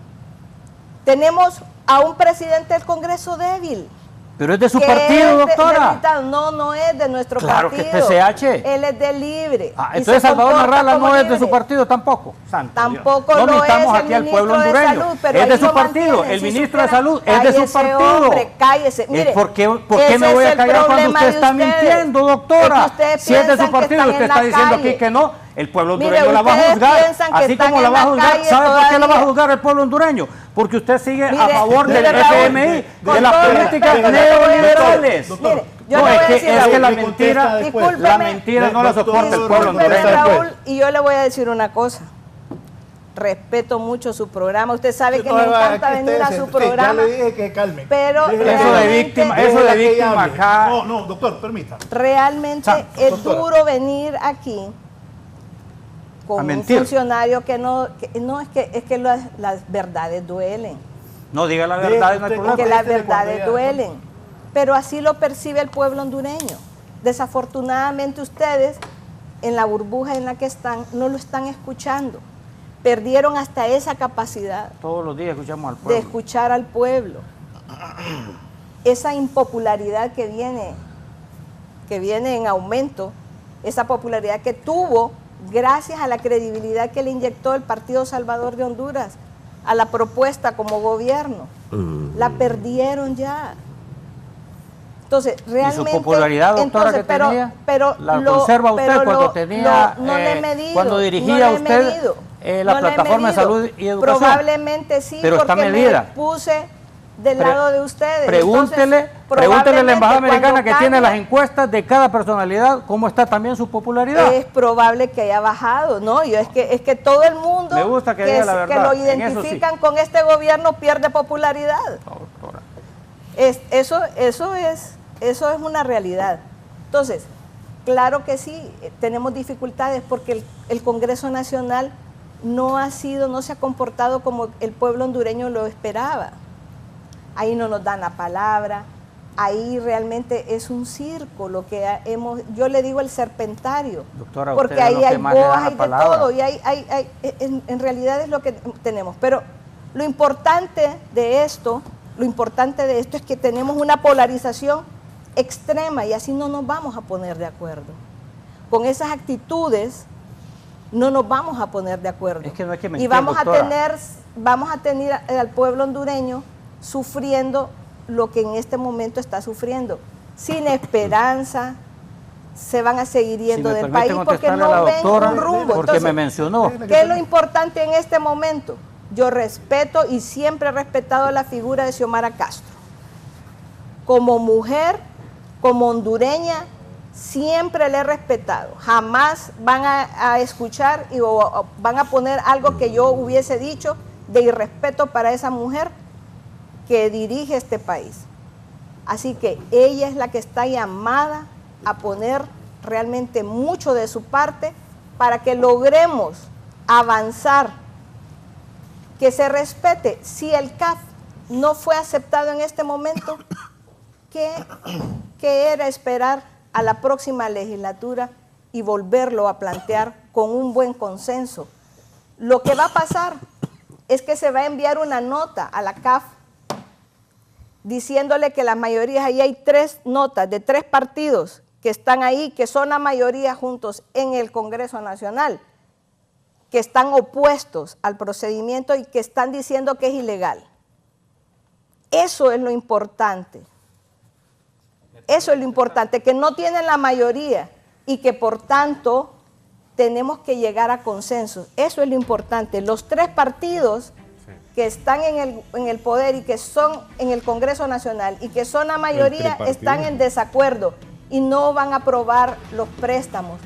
Tenemos a un presidente del Congreso débil. Pero es de su partido, doctora. No es de nuestro partido. Claro que es PSH. Él es de Libre. Entonces Salvador Narrala no es de su partido tampoco. Tampoco lo es aquí al pueblo hondureño. Es de su partido. El ministro de Salud es de su partido. Hombre, cállese. Mire, ¿Por qué me voy a callar cuando usted está mintiendo, doctora? Si es de su partido, usted está diciendo aquí que no. El pueblo hondureño la va a juzgar, así como la va a juzgar. ¿Sabe por qué la va a juzgar el pueblo hondureño? Porque usted sigue a favor del FMI, de las políticas neoliberales. Mire, yo le voy a decir, es que la mentira no la soporta el pueblo hondureño. Raúl, y yo le voy a decir una cosa. Respeto mucho su programa. Usted sabe que me encanta venir a su programa. Ya le dije que calme. Pero eso de víctima acá. No, doctor, permítame. Realmente es duro venir aquí con un funcionario que es que las verdades duelen. No diga la verdad, no hay problema. Que las verdades duelen. Pero así lo percibe el pueblo hondureño. Desafortunadamente ustedes, en la burbuja en la que están, no lo están escuchando. Perdieron hasta esa capacidad. Todos los días escuchamos al pueblo. De escuchar al pueblo. Esa impopularidad que viene en aumento, esa popularidad que tuvo gracias a la credibilidad que le inyectó el Partido Salvador de Honduras a la propuesta como gobierno. La perdieron ya. Entonces, realmente... ¿Y su popularidad, doctora, que tenía? ¿La conserva usted cuando tenía... no le he medido. Cuando dirigía usted la plataforma de salud y educación? Probablemente sí, pero porque está medida. Me puse del lado de ustedes. Pregúntele a la embajada americana que tiene las encuestas de cada personalidad, cómo está también su popularidad. Es probable que haya bajado, ¿no? Es que todo el mundo me gusta que diga la verdad, que lo identifican con este gobierno pierde popularidad. Doctora. Eso es una realidad. Entonces, claro que sí, tenemos dificultades porque el Congreso Nacional no se ha comportado como el pueblo hondureño lo esperaba. Ahí no nos dan la palabra, ahí realmente es un circo lo que yo le digo el serpentario, doctora, porque ahí hay boas, hay de todo, y en realidad es lo que tenemos. Pero lo importante de esto es que tenemos una polarización extrema y así no nos vamos a poner de acuerdo. Con esas actitudes no nos vamos a poner de acuerdo. Es que no hay que mentir, y vamos doctora. a tener al pueblo hondureño sufriendo lo que en este momento está sufriendo, sin esperanza, se van a seguir yendo del país porque no ven un rumbo. Porque entonces, me mencionó. ¿Qué es lo importante en este momento? Yo respeto y siempre he respetado la figura de Xiomara Castro. Como mujer, como hondureña, siempre le he respetado. Jamás van a escuchar o van a poner algo que yo hubiese dicho de irrespeto para esa mujer que dirige este país. Así que ella es la que está llamada a poner realmente mucho de su parte para que logremos avanzar, que se respete. Si el CAF no fue aceptado en este momento, ¿qué era esperar a la próxima legislatura y volverlo a plantear con un buen consenso? Lo que va a pasar es que se va a enviar una nota a la CAF diciéndole que las mayorías, ahí hay 3 notas de 3 partidos que están ahí, que son la mayoría juntos en el Congreso Nacional, que están opuestos al procedimiento y que están diciendo que es ilegal. Eso es lo importante. Eso es lo importante, que no tienen la mayoría y que por tanto tenemos que llegar a consensos. Eso es lo importante. Los 3 partidos que están en el poder y que son en el Congreso Nacional y que son la mayoría están en desacuerdo y no van a aprobar los préstamos.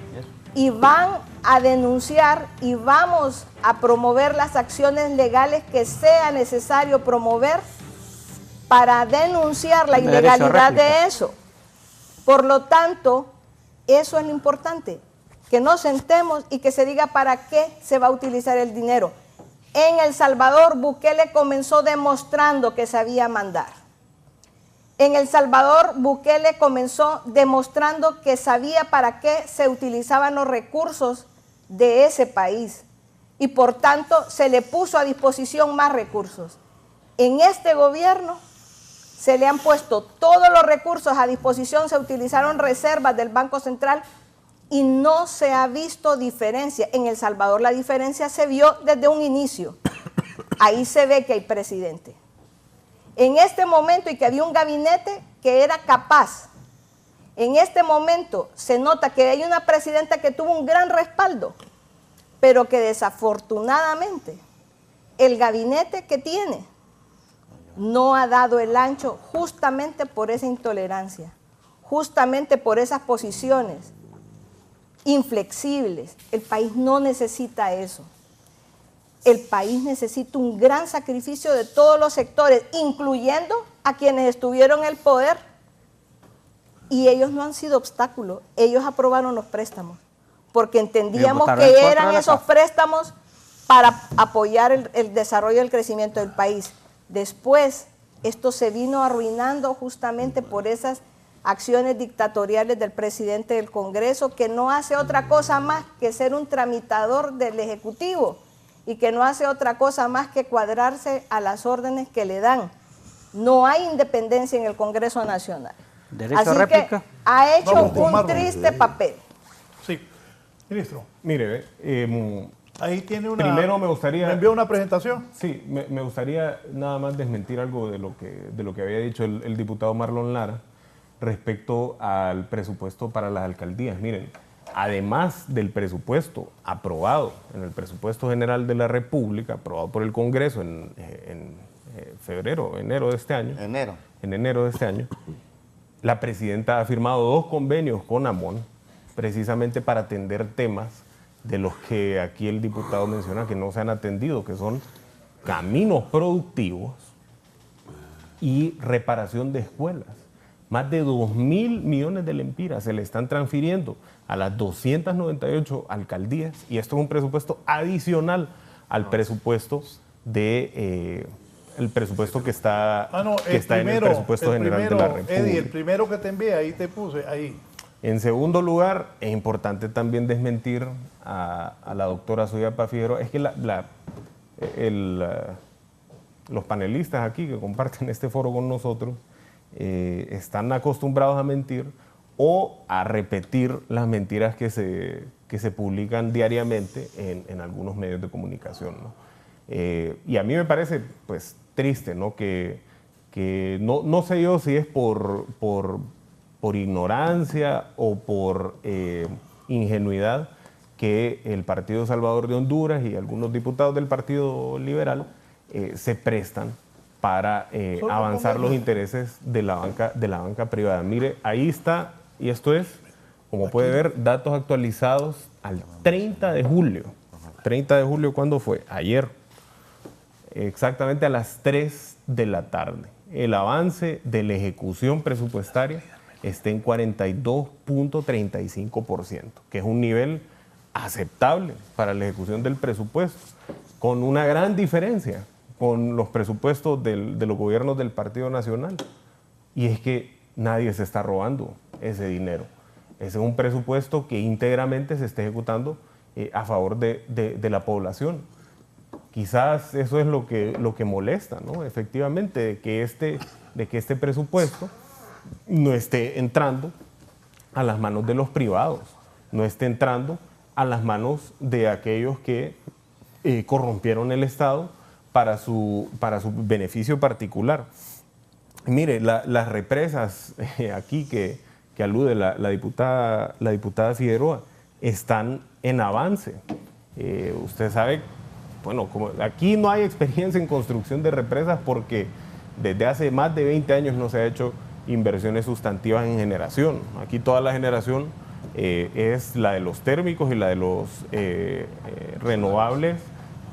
Y van a denunciar y vamos a promover las acciones legales que sea necesario promover para denunciar la ilegalidad de eso. Por lo tanto, eso es lo importante, que nos sentemos y que se diga para qué se va a utilizar el dinero. En El Salvador, Bukele comenzó demostrando que sabía mandar. En El Salvador, Bukele comenzó demostrando que sabía para qué se utilizaban los recursos de ese país y por tanto se le puso a disposición más recursos. En este gobierno se le han puesto todos los recursos a disposición, se utilizaron reservas del Banco Central y no se ha visto diferencia. En El Salvador la diferencia se vio desde un inicio. Ahí se ve que hay presidente. En este momento, y que había un gabinete que era capaz. En este momento se nota que hay una presidenta que tuvo un gran respaldo, pero que desafortunadamente el gabinete que tiene no ha dado el ancho justamente por esa intolerancia, justamente por esas posiciones inflexibles. El país no necesita eso. El país necesita un gran sacrificio de todos los sectores, incluyendo a quienes estuvieron en el poder. Y ellos no han sido obstáculo. Ellos aprobaron los préstamos, porque entendíamos que eran esos préstamos para apoyar el desarrollo y el crecimiento del país. Después, esto se vino arruinando justamente por esas acciones dictatoriales del presidente del Congreso, que no hace otra cosa más que ser un tramitador del Ejecutivo y que no hace otra cosa más que cuadrarse a las órdenes que le dan. No hay independencia en el Congreso Nacional. Derecho a réplica. Que ha hecho un triste papel. Sí, ministro. Mire, ahí tiene una... Primero me gustaría... ¿Me envió una presentación? Sí, me gustaría nada más desmentir algo de lo que había dicho el diputado Marlon Lara respecto al presupuesto para las alcaldías. Miren, además del presupuesto aprobado en el presupuesto general de la República, aprobado por el Congreso en enero de este año. En enero de este año, la presidenta ha firmado 2 convenios con AMON precisamente para atender temas de los que aquí el diputado menciona que no se han atendido, que son caminos productivos y reparación de escuelas. Más de 2.000 millones de lempiras se le están transfiriendo a las 298 alcaldías y esto es un presupuesto adicional al presupuesto el presupuesto que está, en el presupuesto general de la República. Eddie, el primero que te envié, ahí te puse, ahí. En segundo lugar, es importante también desmentir a la doctora Suyapa Figueroa. Es que los panelistas aquí que comparten este foro con nosotros están acostumbrados a mentir o a repetir las mentiras que se publican diariamente en algunos medios de comunicación, ¿no? Y a mí me parece pues triste, ¿no? Que no sé yo si es por ignorancia o por ingenuidad que el Partido Salvador de Honduras y algunos diputados del Partido Liberal se prestan para avanzar los intereses de la banca privada. Mire, ahí está, y esto es, como puede ver, datos actualizados al 30 de julio. 30 de julio, ¿cuándo fue? Ayer. Exactamente a las 3 de la tarde. El avance de la ejecución presupuestaria está en 42.35%, que es un nivel aceptable para la ejecución del presupuesto, con una gran diferencia con los presupuestos de los gobiernos del Partido Nacional. Y es que nadie se está robando ese dinero. Ese es un presupuesto que íntegramente se está ejecutando a favor de la población. Quizás eso es lo que molesta, ¿no? Efectivamente, de que este presupuesto no esté entrando a las manos de los privados, no esté entrando a las manos de aquellos que corrompieron el Estado para su beneficio particular. Mire, las represas aquí que alude la diputada Figueroa están en avance. Usted sabe, bueno, como aquí no hay experiencia en construcción de represas porque desde hace más de 20 años no se ha hecho inversiones sustantivas en generación. Aquí toda la generación es la de los térmicos y la de los renovables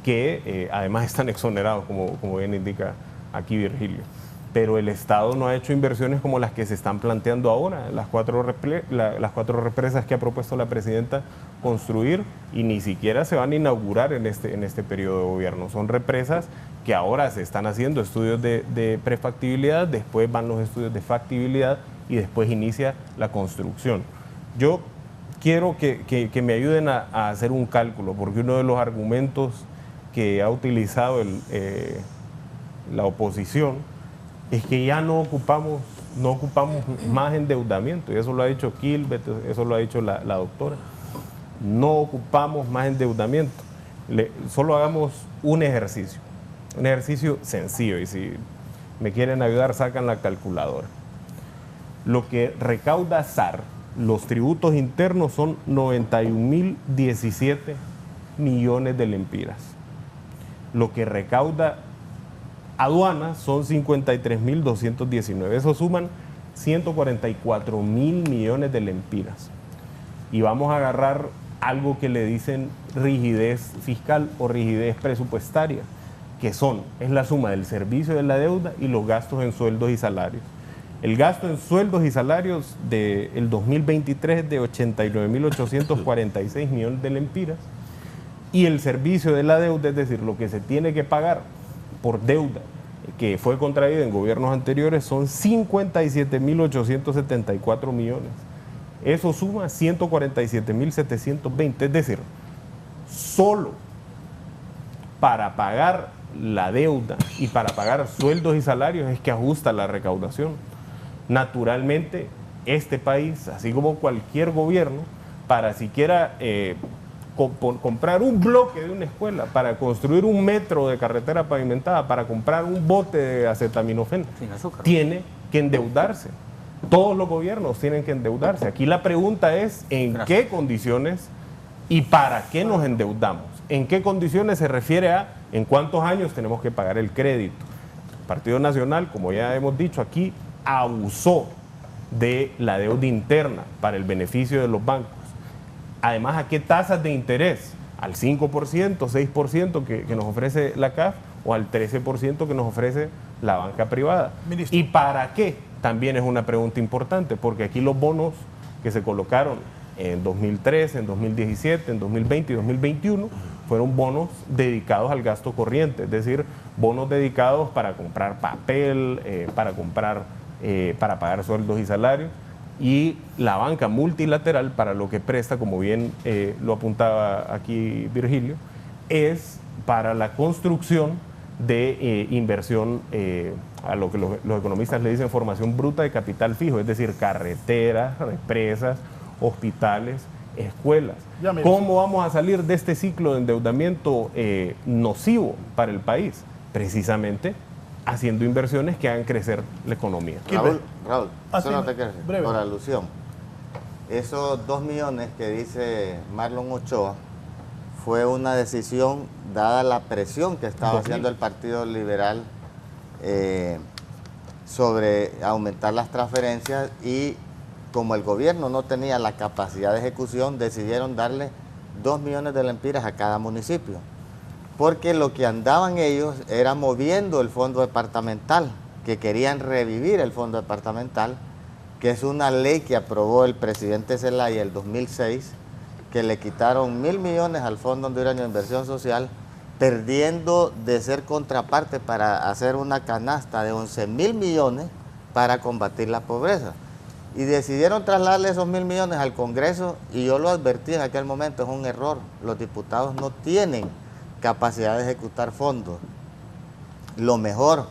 que además están exonerados, como bien indica aquí Virgilio. Pero el Estado no ha hecho inversiones como las que se están planteando ahora, las cuatro represas que ha propuesto la presidenta construir, y ni siquiera se van a inaugurar en este periodo de gobierno. Son represas que ahora se están haciendo estudios de prefactibilidad, después van los estudios de factibilidad y después inicia la construcción. Yo quiero que me ayuden a hacer un cálculo, porque uno de los argumentos que ha utilizado la oposición es que ya no ocupamos más endeudamiento, y eso lo ha dicho Kilbert, eso lo ha dicho la doctora. No ocupamos más endeudamiento. Solo hagamos un ejercicio sencillo, y si me quieren ayudar, sacan la calculadora. Lo que recauda SAR, los tributos internos, son 91.017 millones de lempiras. Lo que recauda aduanas son 53.219. Eso suman 144.000 millones de lempiras. Y vamos a agarrar algo que le dicen rigidez fiscal o rigidez presupuestaria, que es la suma del servicio de la deuda y los gastos en sueldos y salarios. El gasto en sueldos y salarios del 2023 es de 89.846 millones de lempiras, y el servicio de la deuda, es decir, lo que se tiene que pagar por deuda que fue contraída en gobiernos anteriores, son 57.874 millones. Eso suma 147.720, es decir, solo para pagar la deuda y para pagar sueldos y salarios es que ajusta la recaudación. Naturalmente, este país, así como cualquier gobierno, para siquiera comprar un bloque de una escuela, para construir un metro de carretera pavimentada, para comprar un bote de acetaminofén, tiene que endeudarse. Todos los gobiernos tienen que endeudarse. Aquí la pregunta es en qué condiciones y para qué nos endeudamos. En qué condiciones se refiere a en cuántos años tenemos que pagar el crédito. El Partido Nacional, como ya hemos dicho aquí, abusó de la deuda interna para el beneficio de los bancos. Además, ¿a qué tasas de interés? ¿Al 5%, 6% que nos ofrece la CAF o al 13% que nos ofrece la banca privada? Ministro. ¿Y para qué? También es una pregunta importante, porque aquí los bonos que se colocaron en 2013, en 2017, en 2020 y 2021 fueron bonos dedicados al gasto corriente, es decir, bonos dedicados para comprar papel, para pagar sueldos y salarios, y la banca multilateral, para lo que presta, como bien lo apuntaba aquí Virgilio, es para la construcción de inversión, a lo que los economistas le dicen formación bruta de capital fijo, es decir, carreteras, represas, hospitales, escuelas. ¿Cómo vamos a salir de este ciclo de endeudamiento nocivo para el país? Precisamente haciendo inversiones que hagan crecer la economía. Raúl, solo te quiero decir, por alusión, esos 2 millones que dice Marlon Ochoa fue una decisión dada la presión que estaba haciendo el Partido Liberal sobre aumentar las transferencias, y como el gobierno no tenía la capacidad de ejecución, decidieron darle 2 millones de lempiras a cada municipio, porque lo que andaban ellos era moviendo el fondo departamental, que querían revivir el fondo departamental, que es una ley que aprobó el presidente Zelaya en el 2006, que le quitaron 1.000 millones al Fondo Hondureño de Inversión Social, perdiendo de ser contraparte para hacer una canasta de 11.000 millones para combatir la pobreza. Y decidieron trasladarle esos 1.000 millones al Congreso, y yo lo advertí en aquel momento, es un error. Los diputados no tienen capacidad de ejecutar fondos. Lo mejor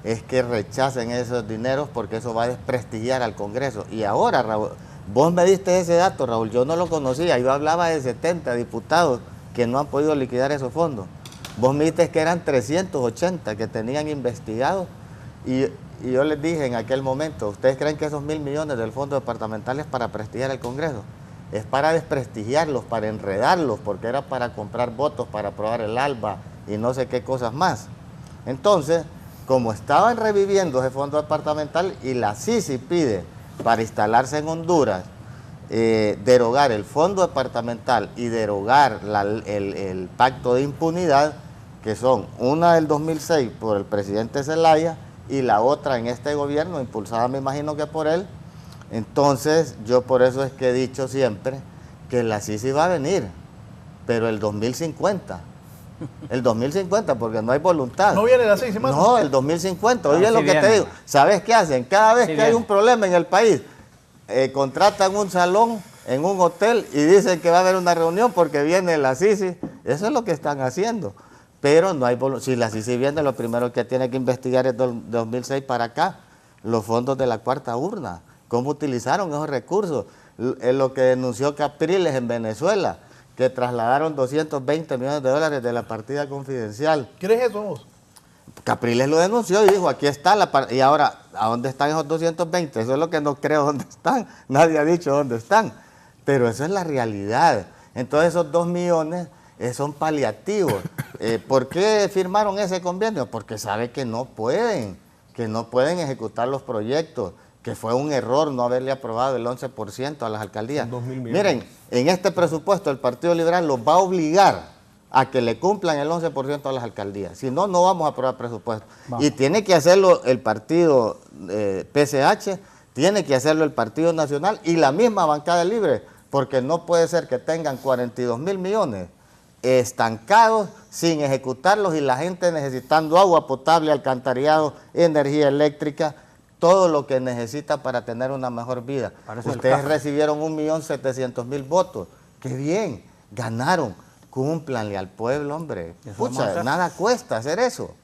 es que rechacen esos dineros, porque eso va a desprestigiar al Congreso. Y ahora, Raúl, vos me diste ese dato, Raúl, yo no lo conocía. Yo hablaba de 70 diputados que no han podido liquidar esos fondos. Vos me dijiste que eran 380 que tenían investigados, y yo les dije en aquel momento, ¿ustedes creen que esos 1.000 millones del fondo departamental es para prestigiar al Congreso? Es para desprestigiarlos, para enredarlos, porque era para comprar votos, para aprobar el ALBA y no sé qué cosas más. Entonces, como estaban reviviendo ese fondo departamental, y la CICI pide para instalarse en Honduras, derogar el fondo departamental y derogar el pacto de impunidad, que son una del 2006 por el presidente Zelaya y la otra en este gobierno, impulsada me imagino que por él. Entonces, yo por eso es que he dicho siempre que la CICI va a venir, pero el 2050. El 2050, porque no hay voluntad. ¿No viene la CICI más? No, el 2050. Oye, lo que te digo. ¿Sabes qué hacen? Cada vez que hay un problema en el país, contratan un salón en un hotel y dicen que va a haber una reunión porque viene la CICI. Eso es lo que están haciendo. Pero no hay voluntad. Si la CICI viene, lo primero que tiene que investigar es del 2006 para acá, los fondos de la cuarta urna. ¿Cómo utilizaron esos recursos? Lo que denunció Capriles en Venezuela, que trasladaron 220 millones de dólares de la partida confidencial. ¿Crees eso vos? Capriles lo denunció y dijo, aquí está la partida. Y ahora, ¿a dónde están esos 220? Eso es lo que no creo dónde están. Nadie ha dicho dónde están. Pero eso es la realidad. Entonces esos 2 millones son paliativos. ¿Por qué firmaron ese convenio? Porque sabe que no pueden ejecutar los proyectos, que fue un error no haberle aprobado el 11% a las alcaldías. Miren, en este presupuesto el Partido Liberal los va a obligar a que le cumplan el 11% a las alcaldías. Si no, no vamos a aprobar presupuesto. Vamos. Y tiene que hacerlo el partido PCH, tiene que hacerlo el Partido Nacional y la misma bancada libre, porque no puede ser que tengan 42.000 millones estancados sin ejecutarlos y la gente necesitando agua potable, alcantarillado, energía eléctrica, todo lo que necesita para tener una mejor vida. Ustedes recibieron 1.700.000 votos. ¡Qué bien! Ganaron. Cúmplanle al pueblo, hombre. Pucha, nada cuesta hacer eso.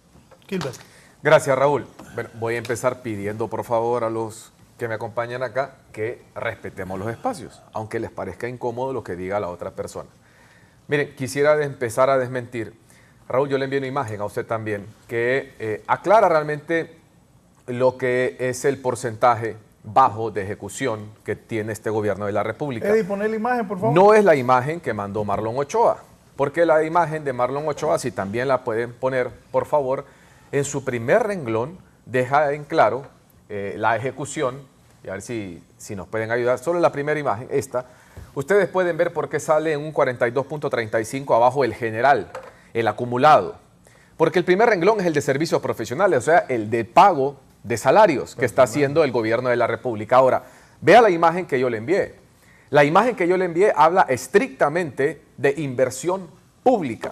Gracias, Raúl. Bueno, voy a empezar pidiendo, por favor, a los que me acompañan acá que respetemos los espacios, aunque les parezca incómodo lo que diga la otra persona. Miren, quisiera empezar a desmentir. Raúl, yo le envío una imagen a usted también que aclara realmente lo que es el porcentaje bajo de ejecución que tiene este gobierno de la República. Eddie, poné la imagen, por favor. No es la imagen que mandó Marlon Ochoa, porque la imagen de Marlon Ochoa, si también la pueden poner, por favor, en su primer renglón deja en claro la ejecución, y a ver si nos pueden ayudar. Solo la primera imagen, esta. Ustedes pueden ver por qué sale en un 42.35 abajo el general, el acumulado. Porque el primer renglón es el de servicios profesionales, o sea, el de pago de salarios que está haciendo el gobierno de la República. Ahora, vea la imagen que yo le envié. La imagen que yo le envié habla estrictamente de inversión pública.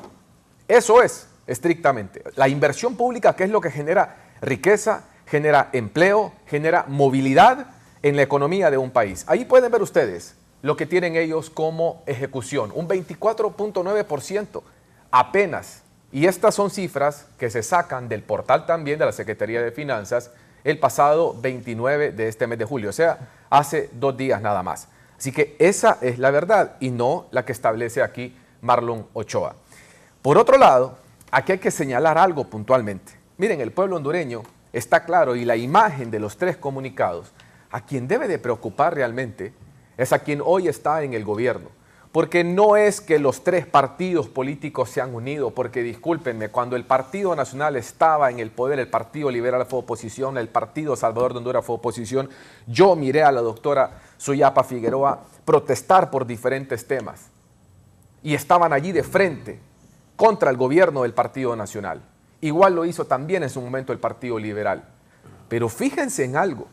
Eso es, estrictamente. La inversión pública, que es lo que genera riqueza, genera empleo, genera movilidad en la economía de un país. Ahí pueden ver ustedes lo que tienen ellos como ejecución, un 24.9% apenas. Y estas son cifras que se sacan del portal también de la Secretaría de Finanzas el pasado 29 de este mes de julio, o sea, hace 2 días nada más. Así que esa es la verdad y no la que establece aquí Marlon Ochoa. Por otro lado, aquí hay que señalar algo puntualmente. Miren, el pueblo hondureño está claro y la imagen de los 3 comunicados, a quien debe de preocupar realmente es a quien hoy está en el gobierno. Porque no es que los 3 partidos políticos se han unido, porque discúlpenme, cuando el Partido Nacional estaba en el poder, el Partido Liberal fue oposición, el Partido Salvador de Honduras fue oposición, yo miré a la doctora Suyapa Figueroa protestar por diferentes temas y estaban allí de frente contra el gobierno del Partido Nacional. Igual lo hizo también en su momento el Partido Liberal. Pero fíjense en algo,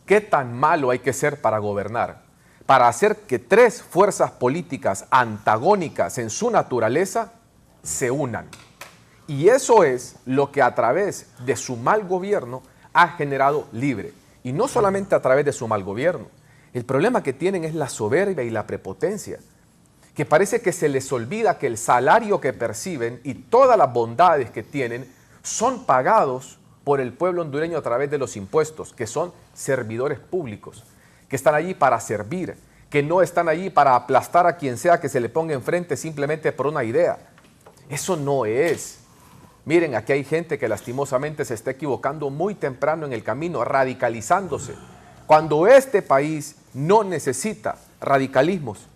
¿qué tan malo hay que ser para gobernar? para hacer que tres fuerzas políticas antagónicas en su naturaleza se unan. Y eso es lo que a través de su mal gobierno ha generado Libre. Y no solamente a través de su mal gobierno. El problema que tienen es la soberbia y la prepotencia, que parece que se les olvida que el salario que perciben y todas las bondades que tienen son pagados por el pueblo hondureño a través de los impuestos, que son servidores públicos, que están allí para servir, que no están allí para aplastar a quien sea que se le ponga enfrente simplemente por una idea. Eso no es. Miren, aquí hay gente que lastimosamente se está equivocando muy temprano en el camino, radicalizándose. Cuando este país no necesita radicalismos,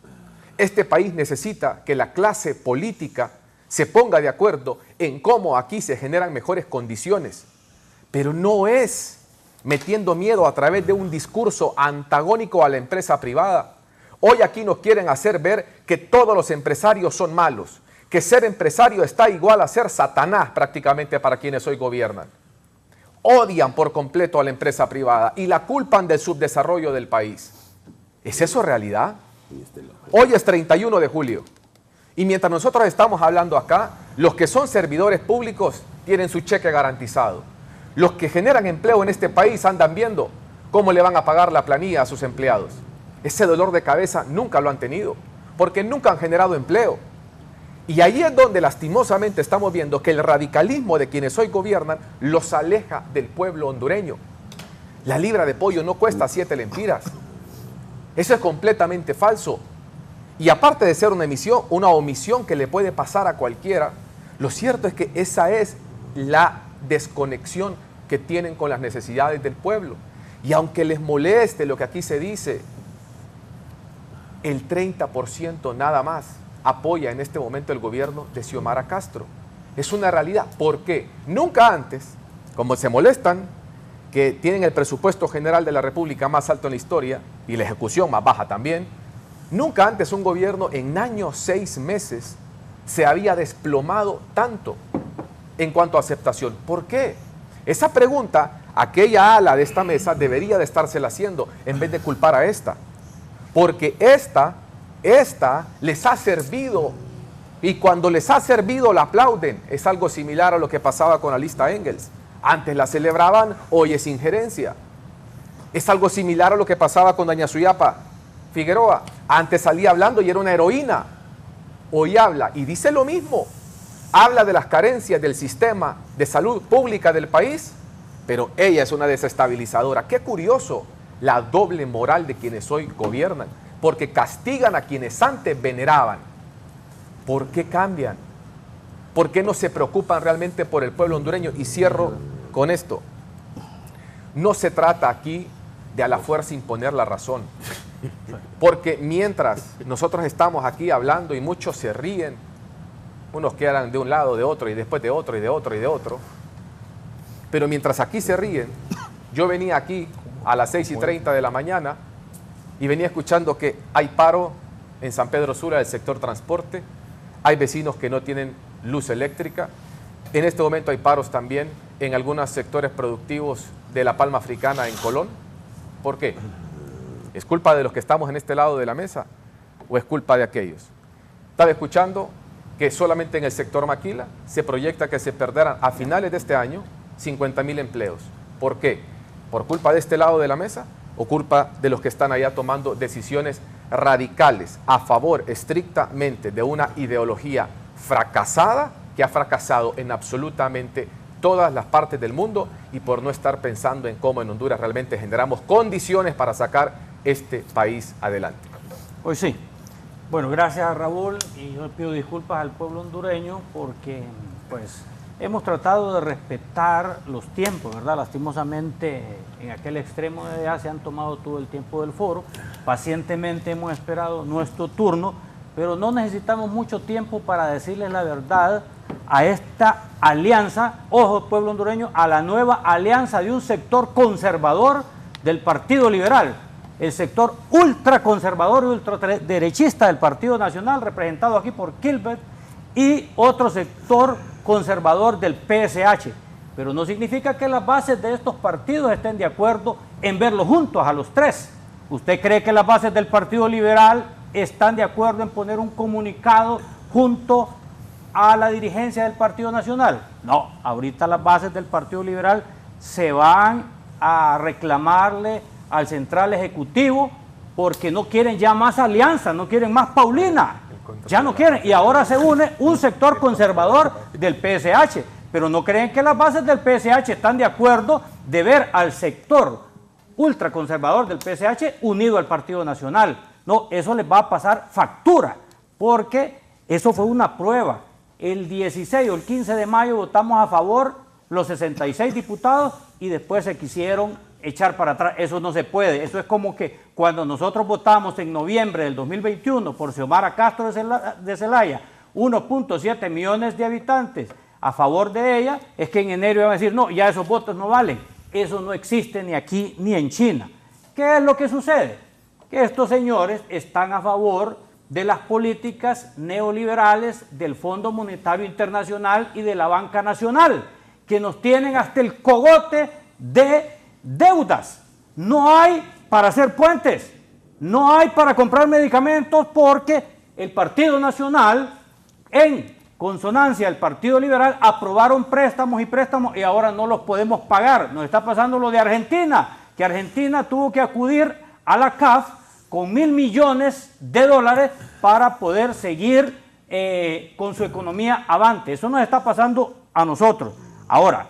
este país necesita que la clase política se ponga de acuerdo en cómo aquí se generan mejores condiciones. Pero no es metiendo miedo a través de un discurso antagónico a la empresa privada. Hoy aquí nos quieren hacer ver que todos los empresarios son malos, que ser empresario está igual a ser Satanás prácticamente para quienes hoy gobiernan. Odian por completo a la empresa privada y la culpan del subdesarrollo del país. ¿Es eso realidad? Hoy es 31 de julio y mientras nosotros estamos hablando acá, los que son servidores públicos tienen su cheque garantizado. Los que generan empleo en este país andan viendo cómo le van a pagar la planilla a sus empleados. Ese dolor de cabeza nunca lo han tenido, porque nunca han generado empleo. Y ahí es donde lastimosamente estamos viendo que el radicalismo de quienes hoy gobiernan los aleja del pueblo hondureño. La libra de pollo no cuesta 7 lempiras. Eso es completamente falso. Y aparte de ser una omisión que le puede pasar a cualquiera, lo cierto es que esa es la desconexión que tienen con las necesidades del pueblo. Y aunque les moleste lo que aquí se dice, el 30% nada más apoya en este momento el gobierno de Xiomara Castro. Es una realidad. ¿Por qué? Nunca antes, como se molestan, que tienen el presupuesto general de la República más alto en la historia y la ejecución más baja también, nunca antes un gobierno en años 6 meses se había desplomado tanto en cuanto a aceptación. ¿Por qué? Esa pregunta, aquella ala de esta mesa debería de estársela haciendo en vez de culpar a esta. Porque esta les ha servido y cuando les ha servido la aplauden. Es algo similar a lo que pasaba con la lista Engels. Antes la celebraban, hoy es injerencia. Es algo similar a lo que pasaba con doña Suyapa Figueroa. Antes salía hablando y era una heroína. Hoy habla y dice lo mismo. Habla de las carencias del sistema de salud pública del país, pero ella es una desestabilizadora. Qué curioso la doble moral de quienes hoy gobiernan, porque castigan a quienes antes veneraban. ¿Por qué cambian? ¿Por qué no se preocupan realmente por el pueblo hondureño? Y cierro con esto. No se trata aquí de a la fuerza imponer la razón, porque mientras nosotros estamos aquí hablando y muchos se ríen, unos quedan de un lado, de otro, y después de otro, y de otro, y de otro, pero mientras aquí se ríen, yo venía aquí a las 6:30 de la mañana y venía escuchando que hay paro en San Pedro Sula del sector transporte, hay vecinos que no tienen luz eléctrica, en este momento hay paros también en algunos sectores productivos de la Palma Africana en Colón. ¿Por qué? ¿Es culpa de los que estamos en este lado de la mesa o es culpa de aquellos? Estaba escuchando que solamente en el sector maquila se proyecta que se perderán a finales de este año 50,000 empleos. ¿Por qué? ¿Por culpa de este lado de la mesa o culpa de los que están allá tomando decisiones radicales a favor estrictamente de una ideología fracasada que ha fracasado en absolutamente todas las partes del mundo y por no estar pensando en cómo en Honduras realmente generamos condiciones para sacar este país adelante? Pues sí. Bueno, gracias a Raúl y yo pido disculpas al pueblo hondureño porque pues hemos tratado de respetar los tiempos, ¿verdad? Lastimosamente en aquel extremo de allá se han tomado todo el tiempo del foro, pacientemente hemos esperado nuestro turno, pero no necesitamos mucho tiempo para decirles la verdad a esta alianza, ojo pueblo hondureño, a la nueva alianza de un sector conservador del Partido Liberal, el sector ultraconservador y ultraderechista del Partido Nacional, representado aquí por Kilbert, y otro sector conservador del PSH. Pero no significa que las bases de estos partidos estén de acuerdo en verlos juntos a los tres. ¿Usted cree que las bases del Partido Liberal están de acuerdo en poner un comunicado junto a la dirigencia del Partido Nacional? No, ahorita las bases del Partido Liberal se van a reclamarle al Central Ejecutivo porque no quieren ya más alianza, no quieren más Paulina, ya no quieren. Y ahora se une un sector conservador del PSH, pero no creen que las bases del PSH están de acuerdo de ver al sector ultraconservador del PSH unido al Partido Nacional. No, eso les va a pasar factura, porque eso fue una prueba. El 16 o el 15 de mayo votamos a favor los 66 diputados y después se quisieron echar para atrás. Eso no se puede. Eso es como que cuando nosotros votamos en noviembre del 2021 por Xiomara Castro de Zelaya, 1.7 millones de habitantes a favor de ella, es que en enero iban a decir, no, ya esos votos no valen. Eso no existe ni aquí ni en China. ¿Qué es lo que sucede? Que estos señores están a favor de las políticas neoliberales del Fondo Monetario Internacional y de la Banca Nacional, que nos tienen hasta el cogote de deudas. No hay para hacer puentes, no hay para comprar medicamentos porque el Partido Nacional, en consonancia al Partido Liberal, aprobaron préstamos y ahora no los podemos pagar. Nos está pasando lo de Argentina, que Argentina tuvo que acudir a la CAF con $1.000 millones para poder seguir con su economía avante. Eso nos está pasando a nosotros. Ahora,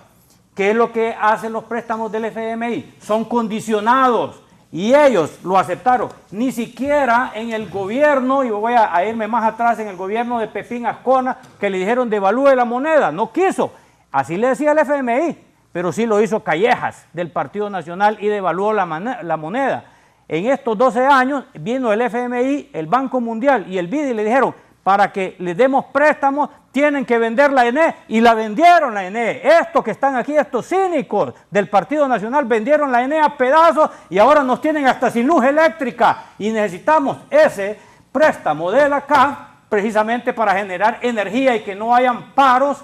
¿qué es lo que hacen los préstamos del FMI? Son condicionados y ellos lo aceptaron. Ni siquiera en el gobierno, y voy a irme más atrás, en el gobierno de Pepín Ascona, que le dijeron devalúe la moneda, no quiso. Así le decía el FMI, pero sí lo hizo Callejas del Partido Nacional y devaluó la moneda. En estos 12 años vino el FMI, el Banco Mundial y el BID y le dijeron, para que les demos préstamos tienen que vender la ENE, y la vendieron la ENE. Estos que están aquí, estos cínicos del Partido Nacional, vendieron la ENE a pedazos y ahora nos tienen hasta sin luz eléctrica, y necesitamos ese préstamo de la CAF precisamente para generar energía y que no hayan paros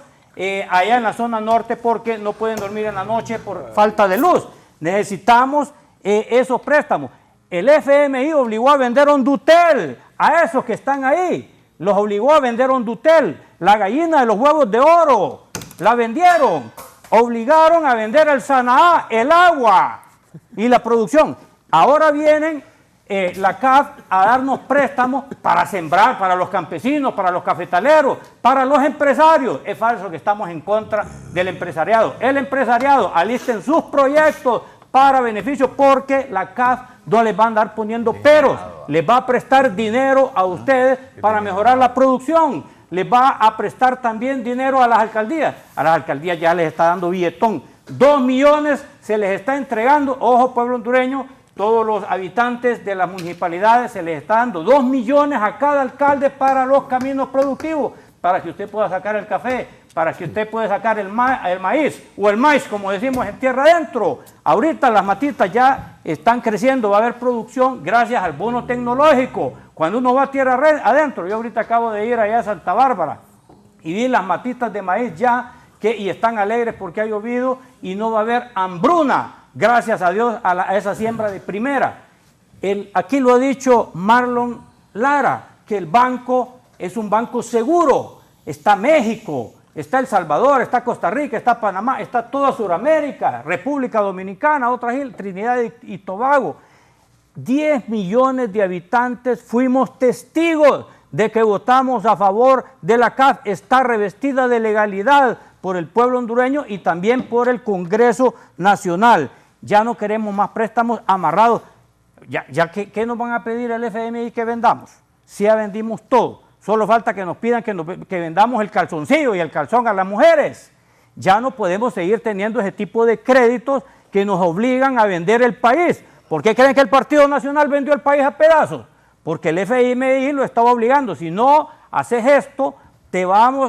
allá en la zona norte porque no pueden dormir en la noche por falta de luz. Necesitamos esos préstamos. El FMI obligó a vender Hondutel a esos que están ahí. Los obligó a vender Hondutel, la gallina de los huevos de oro, la vendieron. Obligaron a vender el Sanaá, el agua y la producción. Ahora vienen la CAF a darnos préstamos para sembrar, para los campesinos, para los cafetaleros, para los empresarios. Es falso que estamos en contra del empresariado. El empresariado alisten sus proyectos para beneficio porque la CAF no les va a andar poniendo peros, les va a prestar dinero a ustedes para mejorar la producción, les va a prestar también dinero a las alcaldías ya les está dando billetón, 2 millones se les está entregando, ojo pueblo hondureño, todos los habitantes de las municipalidades se les está dando 2 millones a cada alcalde para los caminos productivos, para que usted pueda sacar el café, para que usted pueda sacar el maíz, o el maíz, como decimos en tierra adentro. Ahorita las matitas ya están creciendo, va a haber producción gracias al bono tecnológico. Cuando uno va a tierra adentro, yo ahorita acabo de ir allá a Santa Bárbara y vi las matitas de maíz ya, y están alegres porque ha llovido y no va a haber hambruna, gracias a Dios a esa siembra de primera. Aquí lo ha dicho Marlon Lara, que el banco es un banco seguro. Está México, está El Salvador, está Costa Rica, está Panamá, está toda Sudamérica, República Dominicana, otras islas, Trinidad y Tobago. 10 millones de habitantes fuimos testigos de que votamos a favor de la CAF. Está revestida de legalidad por el pueblo hondureño y también por el Congreso Nacional. Ya no queremos más préstamos amarrados. ¿Qué nos van a pedir el FMI que vendamos? Si ya vendimos todo. Solo falta que nos pidan que vendamos el calzoncillo y el calzón a las mujeres. Ya no podemos seguir teniendo ese tipo de créditos que nos obligan a vender el país. ¿Por qué creen que el Partido Nacional vendió el país a pedazos? Porque el FMI lo estaba obligando. Si no haces esto,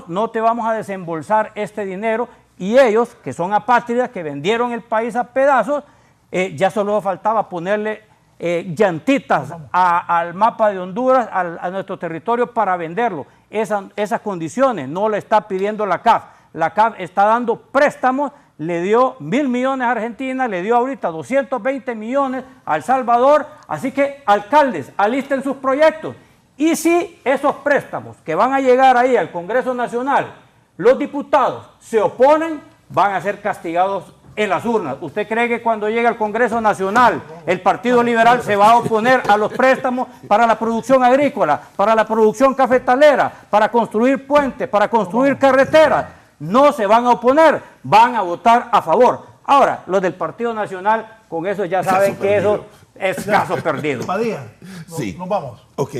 no te vamos a desembolsar este dinero. Y ellos, que son apátridas, que vendieron el país a pedazos, ya solo faltaba ponerle llantitas al mapa de Honduras, a nuestro territorio para venderlo. Esas condiciones no le está pidiendo la CAF. La CAF está dando préstamos, le dio 1.000 millones a Argentina, le dio ahorita 220 millones a El Salvador, así que alcaldes, alisten sus proyectos. Y si esos préstamos que van a llegar ahí al Congreso Nacional, los diputados se oponen, van a ser castigados en las urnas. ¿Usted cree que cuando llegue al Congreso Nacional el Partido Liberal se va a oponer a los préstamos para la producción agrícola, para la producción cafetalera, para construir puentes, para construir carreteras? No se van a oponer, van a votar a favor. Ahora, los del Partido Nacional, con eso ya saben que eso es caso perdido. Padilla, Sí. nos vamos. Ok,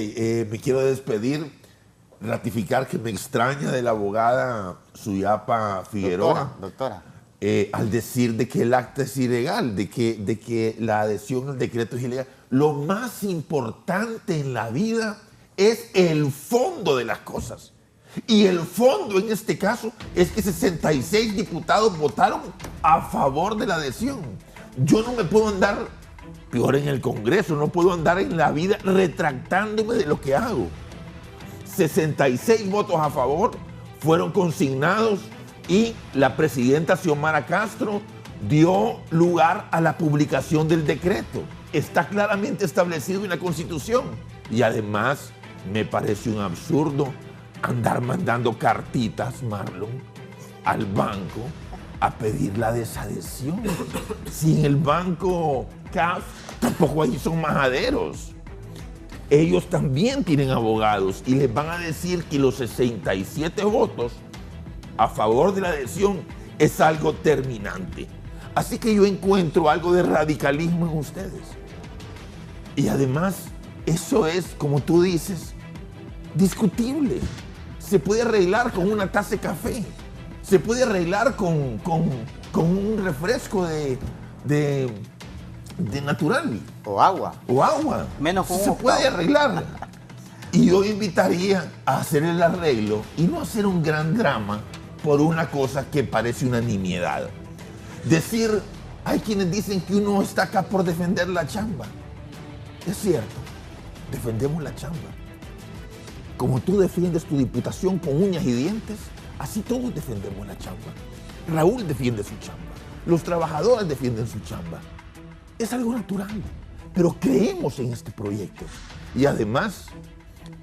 me quiero despedir, ratificar que me extraña de la abogada Suyapa Figueroa. Doctora. Al decir de que el acta es ilegal, de que la adhesión al decreto es ilegal. Lo más importante en la vida es el fondo de las cosas. Y el fondo en este caso es que 66 diputados votaron a favor de la adhesión. Yo no me puedo andar, peor en el Congreso, no puedo andar en la vida retractándome de lo que hago. 66 votos a favor fueron consignados y la presidenta Xiomara Castro dio lugar a la publicación del decreto. Está claramente establecido en la Constitución. Y además me parece un absurdo andar mandando cartitas, Marlon, al banco a pedir la desadhesión. Si en el banco CAF tampoco ahí son majaderos. Ellos también tienen abogados y les van a decir que los 67 votos a favor de la adhesión es algo terminante. Así que yo encuentro algo de radicalismo en ustedes. Y además, eso es, como tú dices, discutible. Se puede arreglar con una taza de café. Se puede arreglar con un refresco de natural. O agua. O agua. Menos con Se un puede octavo. arreglar. Y yo invitaría a hacer el arreglo y no hacer un gran drama por una cosa que parece una nimiedad. Decir, hay quienes dicen que uno está acá por defender la chamba. Es cierto, defendemos la chamba. Como tú defiendes tu diputación con uñas y dientes, así todos defendemos la chamba. Raúl defiende su chamba. Los trabajadores defienden su chamba. Es algo natural, pero creemos en este proyecto. Y además,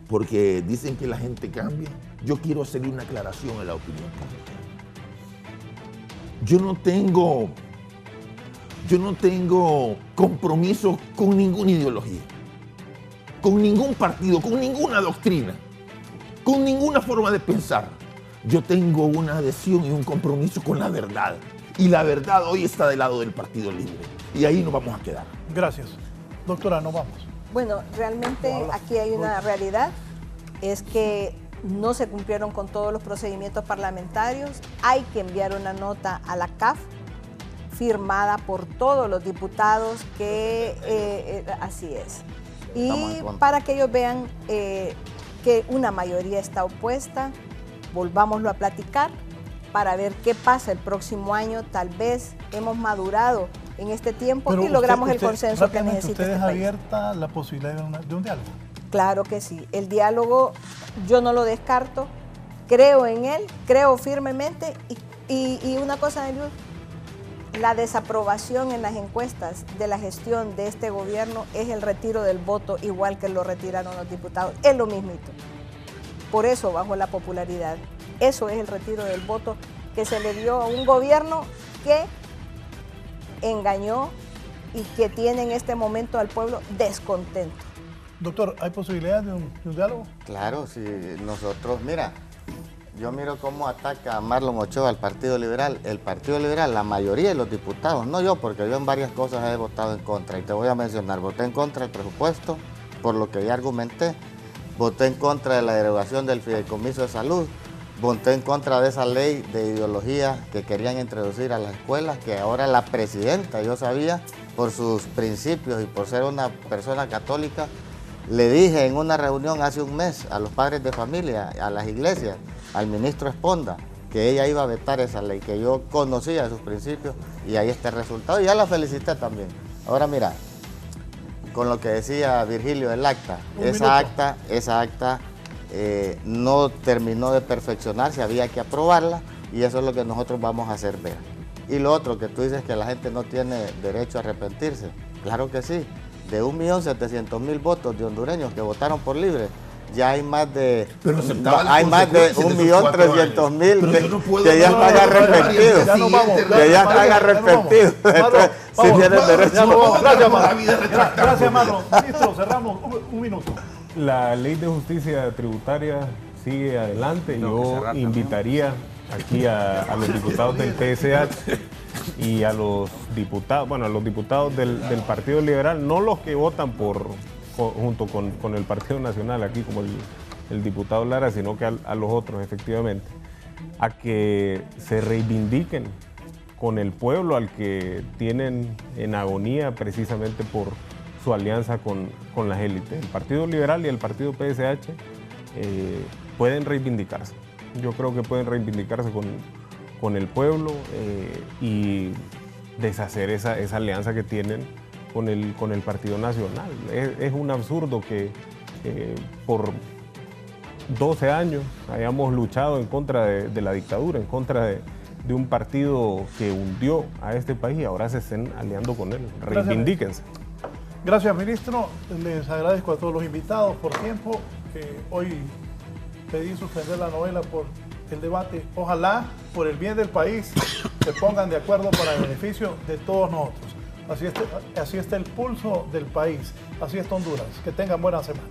porque dicen que la gente cambia, yo quiero hacerle una aclaración a la opinión pública. Yo no tengo compromiso con ninguna ideología, con ningún partido, con ninguna doctrina, con ninguna forma de pensar. Yo tengo una adhesión y un compromiso con la verdad. Y la verdad hoy está del lado del Partido Libre. Y ahí nos vamos a quedar. Gracias. Doctora, nos vamos. Bueno, realmente aquí hay una realidad, es que no se cumplieron con todos los procedimientos parlamentarios. Hay que enviar una nota a la CAF firmada por todos los diputados, que así es. Y para que ellos vean que una mayoría está opuesta, volvámoslo a platicar para ver qué pasa el próximo año. Tal vez hemos madurado en este tiempo y logramos el consenso que necesita ¿Usted este deja país. abierta la posibilidad de un diálogo? Claro que sí. El diálogo yo no lo descarto, creo en él, creo firmemente y una cosa de luz, la desaprobación en las encuestas de la gestión de este gobierno es el retiro del voto, igual que lo retiraron los diputados, es lo mismito. Por eso bajó la popularidad. Eso es el retiro del voto que se le dio a un gobierno que engañó y que tiene en este momento al pueblo descontento. Doctor, ¿hay posibilidad de un diálogo? Claro, si nosotros, mira, yo miro cómo ataca a Marlon Ochoa al Partido Liberal. El Partido Liberal, la mayoría de los diputados, no yo, porque yo en varias cosas he votado en contra. Y te voy a mencionar, voté en contra del presupuesto, por lo que ya argumenté. Voté en contra de la derogación del fideicomiso de salud. Voté en contra de esa ley de ideología que querían introducir a las escuelas, que ahora la presidenta, yo sabía, por sus principios y por ser una persona católica, le dije en una reunión hace un mes a los padres de familia, a las iglesias, al ministro Esponda, que ella iba a vetar esa ley, que yo conocía sus principios y ahí está el resultado. Y ya la felicité también. Ahora mira, con lo que decía Virgilio del acta, esa acta no terminó de perfeccionarse, había que aprobarla y eso es lo que nosotros vamos a hacer ver. Y lo otro que tú dices que la gente no tiene derecho a arrepentirse. Claro que sí. De 1.700.000 votos de hondureños que votaron por libre, ya hay más de 1.300.000 que ya están arrepentidos. Que ya están arrepentidos. Si tienen derecho. Gracias, Marlon. Ministro, cerramos un minuto. La ley de justicia tributaria sigue adelante. Yo invitaría aquí a los diputados del PSH y a los diputados, bueno, a los diputados del Partido Liberal, no los que votan junto con el Partido Nacional, aquí como el diputado Lara, sino que a los otros, efectivamente, a que se reivindiquen con el pueblo al que tienen en agonía precisamente por su alianza con las élites. El Partido Liberal y el Partido PSH pueden reivindicarse. Yo creo que pueden reivindicarse con el pueblo y deshacer esa alianza que tienen con el Partido Nacional. Es un absurdo que por 12 años hayamos luchado en contra de la dictadura, en contra de un partido que hundió a este país y ahora se estén aliando con él. Reivindíquense. Gracias, ministro. Les agradezco a todos los invitados por tiempo. Hoy pedí suspender la novela por el debate. Ojalá, por el bien del país, se pongan de acuerdo para el beneficio de todos nosotros. Así está el pulso del país. Así está Honduras. Que tengan buena semana.